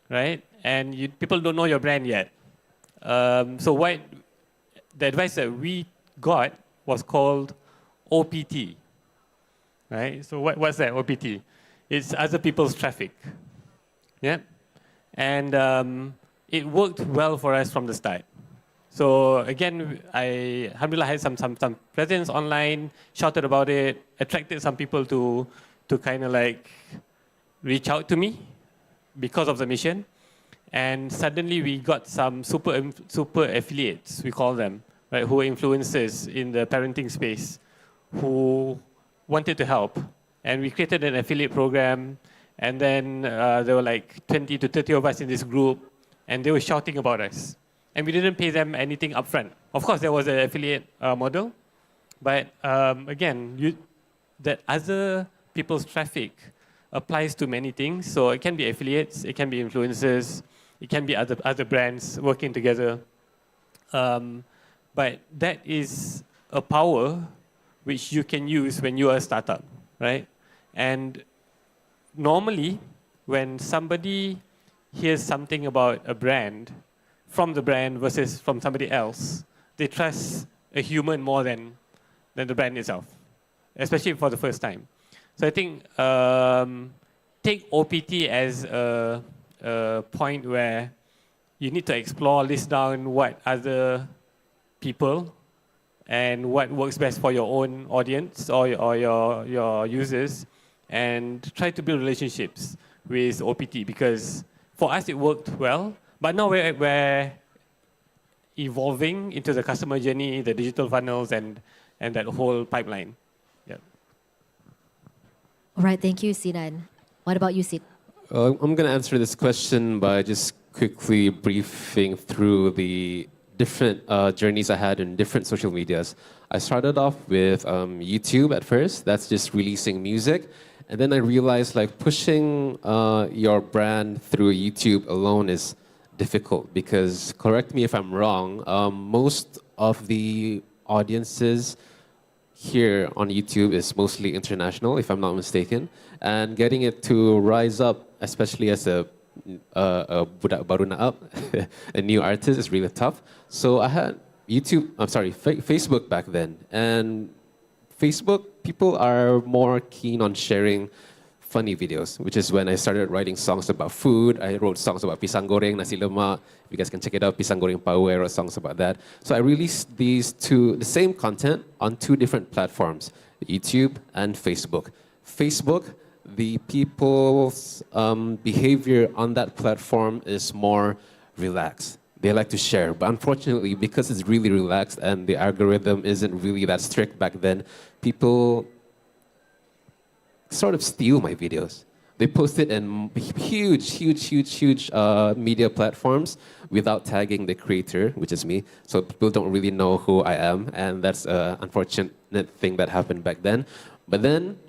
[SPEAKER 7] right? And people don't know your brand yet. So the advice that we got was called OPT, right? So what's that, OPT? It's other people's traffic. Yeah, and it worked well for us from the start. So again, alhamdulillah, had some presence online, shouted about it, attracted some people to kind of like reach out to me because of the mission, and suddenly we got some super affiliates, we call them, right, who are influencers in the parenting space, who wanted to help, and we created an affiliate program. And then there were like 20 to 30 of us in this group, and they were shouting about us. And we didn't pay them anything upfront. Of course, there was an affiliate model, But again, that other people's traffic applies to many things. So it can be affiliates, it can be influencers, it can be other brands working together. But that is a power which you can use when you are a startup, right? And normally, when somebody hears something about a brand, from the brand versus from somebody else, they trust a human more than the brand itself, especially for the first time. So I think take OPT as a point where you need to explore, list down what other people and what works best for your own audience or your users, and try to build relationships with OPT, because for us it worked well, but now we're evolving into the customer journey, the digital funnels, and that whole pipeline. Yeah.
[SPEAKER 1] All right, thank you, Sinan. What about you, Sid?
[SPEAKER 8] I'm going to answer this question by just quickly briefing through the different journeys I had in different social medias. I started off with YouTube at first. That's just releasing music. And then I realized like pushing your brand through YouTube alone is difficult because, correct me if I'm wrong, most of the audiences here on YouTube is mostly international, if I'm not mistaken. And getting it to rise up, especially as a budak baru nak up, a new artist, is really tough. So I had Facebook back then. And Facebook, people are more keen on sharing funny videos, which is when I started writing songs about food. I wrote songs about pisang goreng, nasi lemak. You guys can check it out, pisang goreng power. I wrote songs about that. So I released the same content on two different platforms, YouTube and Facebook. Facebook, the people's behavior on that platform is more relaxed. They like to share, but unfortunately, because it's really relaxed and the algorithm isn't really that strict back then, people sort of steal my videos. They post it in huge media platforms without tagging the creator, which is me. So people don't really know who I am, and that's an unfortunate thing that happened back then. But then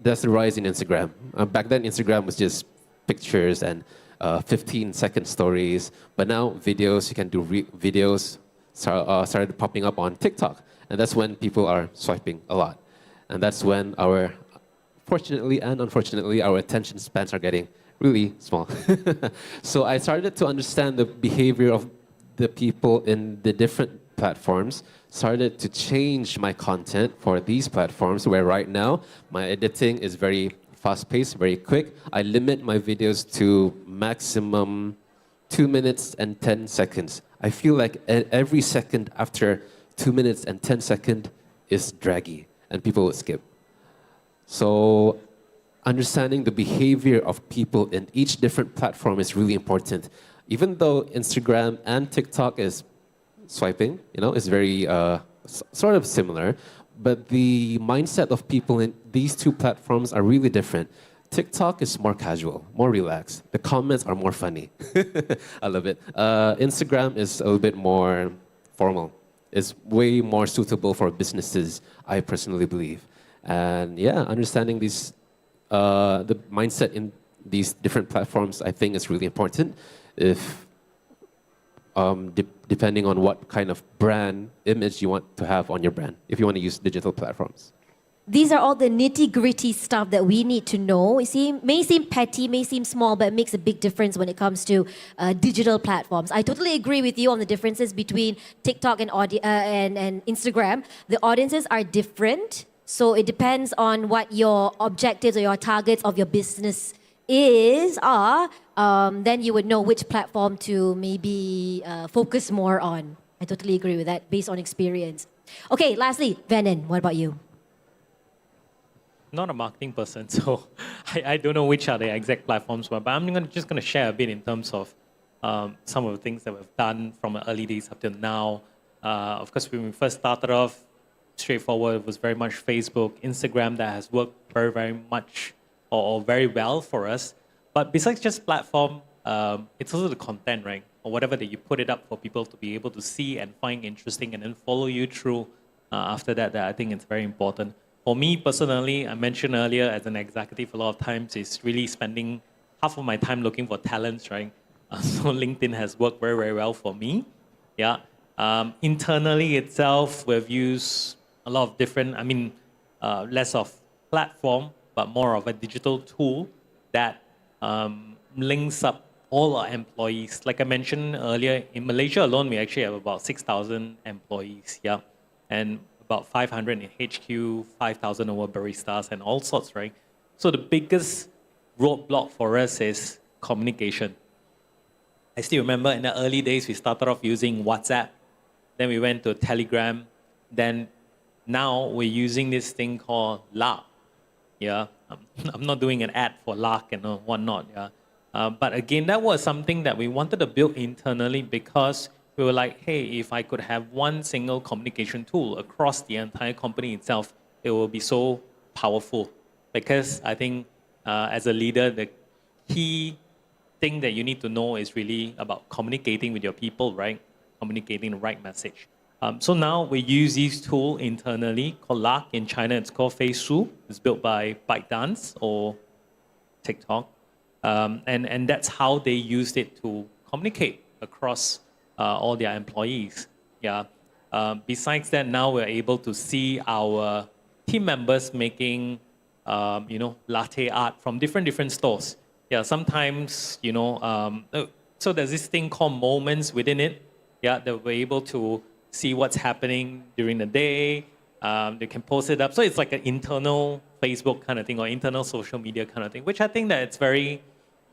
[SPEAKER 8] there's the rise in Instagram. Back then, Instagram was just pictures and 15-second stories. But now, videos, you can do videos, started popping up on TikTok. And that's when people are swiping a lot. And that's when fortunately and unfortunately, our attention spans are getting really small. So I started to understand the behavior of the people in the different platforms, started to change my content for these platforms, where right now my editing is very fast-paced, very quick. I limit my videos to maximum 2 minutes and 10 seconds. I feel like every second after 2 minutes and 10 seconds is draggy, and people would skip. So understanding the behavior of people in each different platform is really important. Even though Instagram and TikTok is swiping, is very sort of similar, but the mindset of people in these two platforms are really different. TikTok is more casual, more relaxed. The comments are more funny. I love it. Instagram is a little bit more formal. It's way more suitable for businesses, I personally believe. And yeah, understanding these, the mindset in these different platforms, I think is really important. If depending on what kind of brand image you want to have on your brand, if you want to use digital platforms.
[SPEAKER 1] These are all the nitty-gritty stuff that we need to know. You see, may seem petty, may seem small, but it makes a big difference when it comes to digital platforms. I totally agree with you on the differences between TikTok and Instagram. The audiences are different, so it depends on what your objectives or your targets of your business are. Then you would know which platform to maybe focus more on. I totally agree with that based on experience. Okay, lastly, Venon, what about you?
[SPEAKER 9] Not a marketing person, so I don't know which are the exact platforms, but I'm just going to share a bit in terms of some of the things that we've done from the early days up till now. Of course, when we first started off, straightforward, it was very much Facebook, Instagram that has worked very, very much or very well for us. But besides just platform, it's also the content, right? Or whatever that you put it up for people to be able to see and find interesting and then follow you through after that I think it's very important. For me personally, I mentioned earlier as an executive, a lot of times is really spending half of my time looking for talents, right? So LinkedIn has worked very, very well for me. Yeah. Internally itself, we've used a lot of different, less of platform, but more of a digital tool that links up all our employees. Like I mentioned earlier, in Malaysia alone, we actually have about 6,000 employees, yeah, and about 500 in HQ, 5,000 over baristas and all sorts, right? So the biggest roadblock for us is communication. I still remember in the early days, we started off using WhatsApp, then we went to Telegram, then now we're using this thing called LARK. Yeah, I'm not doing an ad for LARK and whatnot. Yeah, but again, that was something that we wanted to build internally because we were like, hey, if I could have one single communication tool across the entire company itself, it will be so powerful. Because I think as a leader, the key thing that you need to know is really about communicating with your people, right? Communicating the right message. So now we use this tool internally called LARK. In China, it's called Feisu. It's built by ByteDance or TikTok. And that's how they used it to communicate across all their employees. Yeah. Besides that, now we're able to see our team members making, latte art from different stores. Yeah, sometimes, so there's this thing called moments within it. Yeah, that we're able to see what's happening during the day. They can post it up. So it's like an internal Facebook kind of thing or internal social media kind of thing, which I think that it's very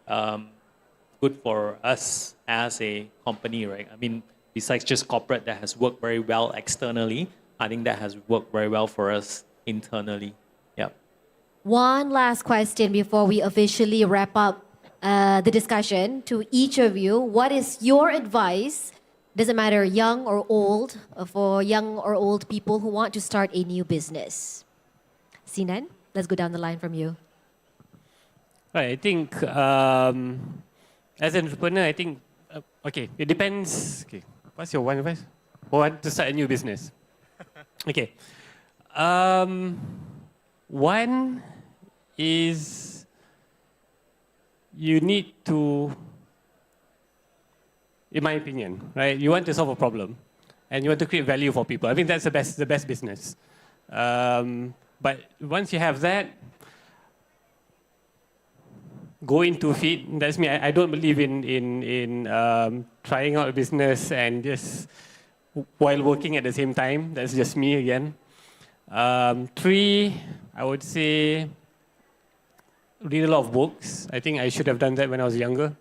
[SPEAKER 9] good for us as a company, right? I mean, besides just corporate that has worked very well externally, I think that has worked very well for us internally. Yeah.
[SPEAKER 1] One last question before we officially wrap up the discussion to each of you. What is your advice? Doesn't matter young or old, for young or old people who want to start a new business. Sinan, let's go down the line from you.
[SPEAKER 7] Right, I think as an entrepreneur, I think, it depends. Okay, what's your one advice? Want to start a new business? Okay. One is you need to, in my opinion, right? You want to solve a problem, and you want to create value for people. I think that's the best business. But once you have that, go into feet. That's me. I don't believe in trying out a business and just while working at the same time. That's just me again. Three, I would say read a lot of books. I think I should have done that when I was younger.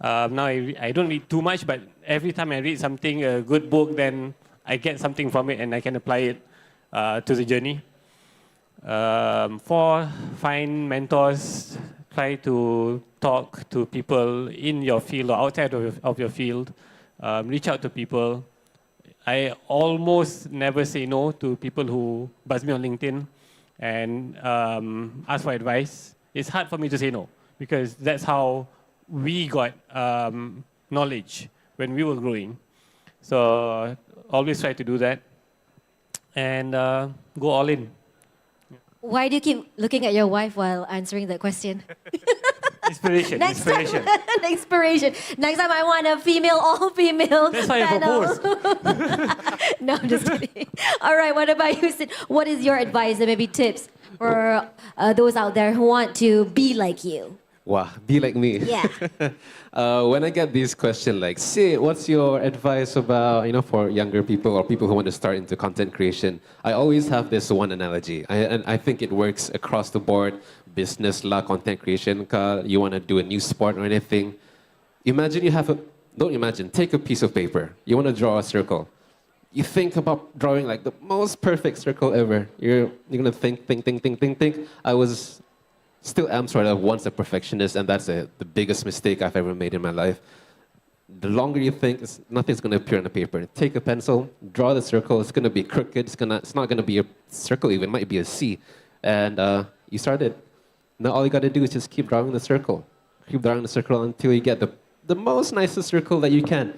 [SPEAKER 7] Now I don't read too much, but every time I read something, a good book, then I get something from it and I can apply it to the journey. Four, find mentors. Try to talk to people in your field or outside of your field. Reach out to people. I almost never say no to people who buzz me on LinkedIn and ask for advice. It's hard for me to say no because that's how we got knowledge when we were growing. So always try to do that and go all in.
[SPEAKER 1] Why do you keep looking at your wife while answering that question?
[SPEAKER 7] Inspiration. Inspiration.
[SPEAKER 1] Inspiration. Next time I want a female, all female.
[SPEAKER 7] That's why I proposed.
[SPEAKER 1] No, I'm just kidding. All right, what about you, Sid? What is your advice and maybe tips for those out there who want to be like you?
[SPEAKER 8] Wow, be like me.
[SPEAKER 1] Yeah.
[SPEAKER 8] When I get these questions like, Sid, what's your advice about, for younger people or people who want to start into content creation? I always have this one analogy. And I think it works across the board, business, content creation. You want to do a new sport or anything. Imagine you have don't imagine, take a piece of paper. You want to draw a circle. You think about drawing like the most perfect circle ever. You're going to think. Still am sort of once a perfectionist, and that's the biggest mistake I've ever made in my life. The longer you think, nothing's going to appear on the paper. Take a pencil, draw the circle. It's going to be crooked. It's not going to be a circle even. It might be a C. And you started. Now all you got to do is just keep drawing the circle. Keep drawing the circle until you get the most nicest circle that you can.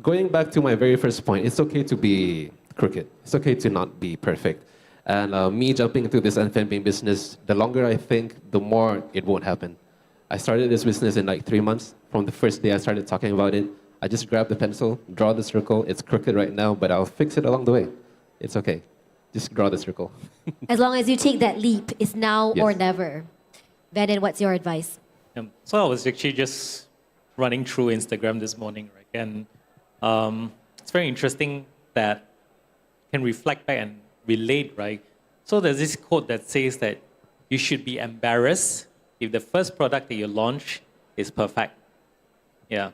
[SPEAKER 8] Going back to my very first point, it's okay to be crooked. It's okay to not be perfect. And me jumping into this F&B business, the longer I think, the more it won't happen. I started this business in like 3 months. From the first day I started talking about it, I just grabbed the pencil, draw the circle. It's crooked right now, but I'll fix it along the way. It's okay. Just draw the circle.
[SPEAKER 1] As long as you take that leap, it's now
[SPEAKER 8] Yes.
[SPEAKER 1] or never. Venin, what's your advice?
[SPEAKER 9] So I was actually just running through Instagram this morning, right? And it's very interesting that can reflect back and relate, right? So there's this quote that says that you should be embarrassed if the first product that you launch is perfect. Yeah.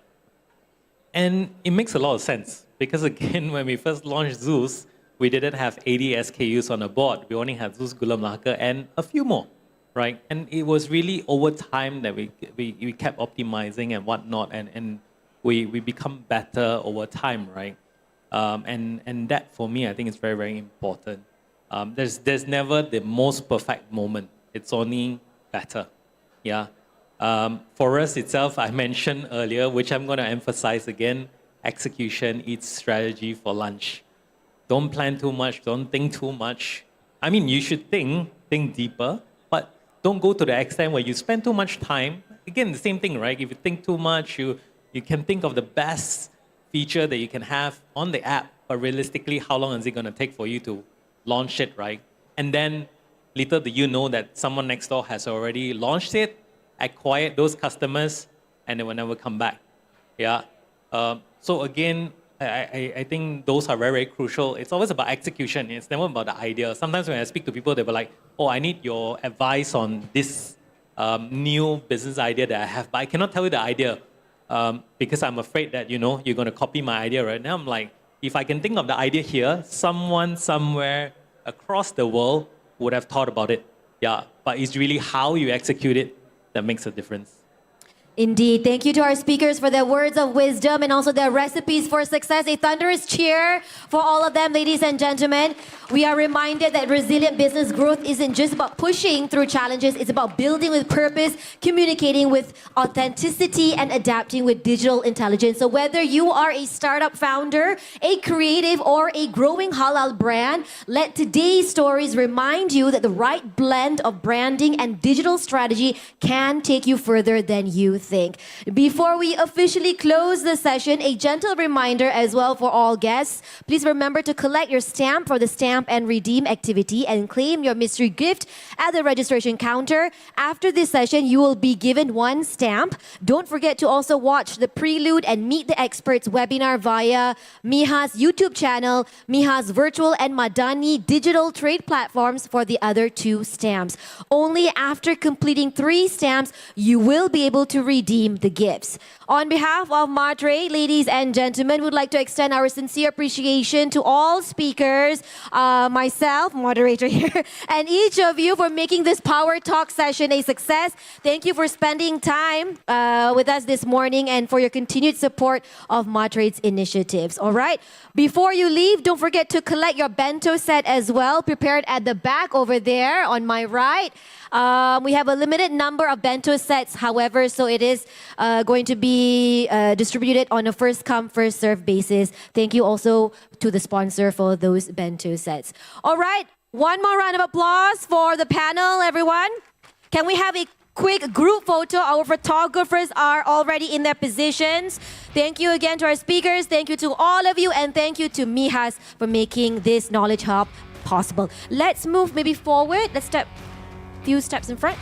[SPEAKER 9] And it makes a lot of sense because again, when we first launched Zeus, we didn't have 80 SKUs on the board. We only had Zeus Gula Melaka and a few more, right? And it was really over time that we kept optimizing and whatnot, and we become better over time, right? And that for me, I think is very, very important. There's never the most perfect moment. It's only better, yeah. For us itself, I mentioned earlier, which I'm going to emphasize again, execution eats strategy for lunch. Don't plan too much, don't think too much. I mean, you should think deeper, but don't go to the extent where you spend too much time. Again, the same thing, right? If you think too much, you can think of the best feature that you can have on the app, but realistically, how long is it going to take for you to launch it, right? And then little do you know that someone next door has already launched it, acquired those customers, and they will never come back. Yeah. So again, I think those are very, very crucial. It's always about execution. It's never about the idea. Sometimes when I speak to people, they were like, oh, I need your advice on this new business idea that I have, but I cannot tell you the idea because I'm afraid that, you're going to copy my idea right now. I'm like, if I can think of the idea here, someone somewhere across the world would have thought about it. Yeah, but it's really how you execute it that makes a difference.
[SPEAKER 1] Indeed. Thank you to our speakers for their words of wisdom and also their recipes for success. A thunderous cheer for all of them, ladies and gentlemen. We are reminded that resilient business growth isn't just about pushing through challenges. It's about building with purpose, communicating with authenticity, and adapting with digital intelligence. So whether you are a startup founder, a creative, or a growing halal brand, let today's stories remind you that the right blend of branding and digital strategy can take you further than you think. Before we officially close the session, a gentle reminder as well for all guests. Please remember to collect your stamp for the stamp and redeem activity and claim your mystery gift at the registration counter. After this session, you will be given one stamp. Don't forget to also watch the Prelude and Meet the Experts webinar via MIHAS YouTube channel, MIHAS Virtual and Madani digital trade platforms for the other 2 stamps. Only after completing 3 stamps, you will be able to redeem the gifts. On behalf of MATRADE, ladies and gentlemen, we'd like to extend our sincere appreciation to all speakers, myself, moderator here, and each of you for making this Power Talk session a success. Thank you for spending time with us this morning and for your continued support of MATRADE's initiatives. All right. Before you leave, don't forget to collect your bento set as well, prepared at the back over there on my right. We have a limited number of bento sets, however, so it is going to be distributed on a first-come, first-served basis. Thank you also to the sponsor for those bento sets. All right, one more round of applause for the panel, everyone. Can we have a quick group photo? Our photographers are already in their positions. Thank you again to our speakers. Thank you to all of you, and thank you to MIHAS for making this Knowledge Hub possible. Let's move maybe forward. Let's step few steps in front.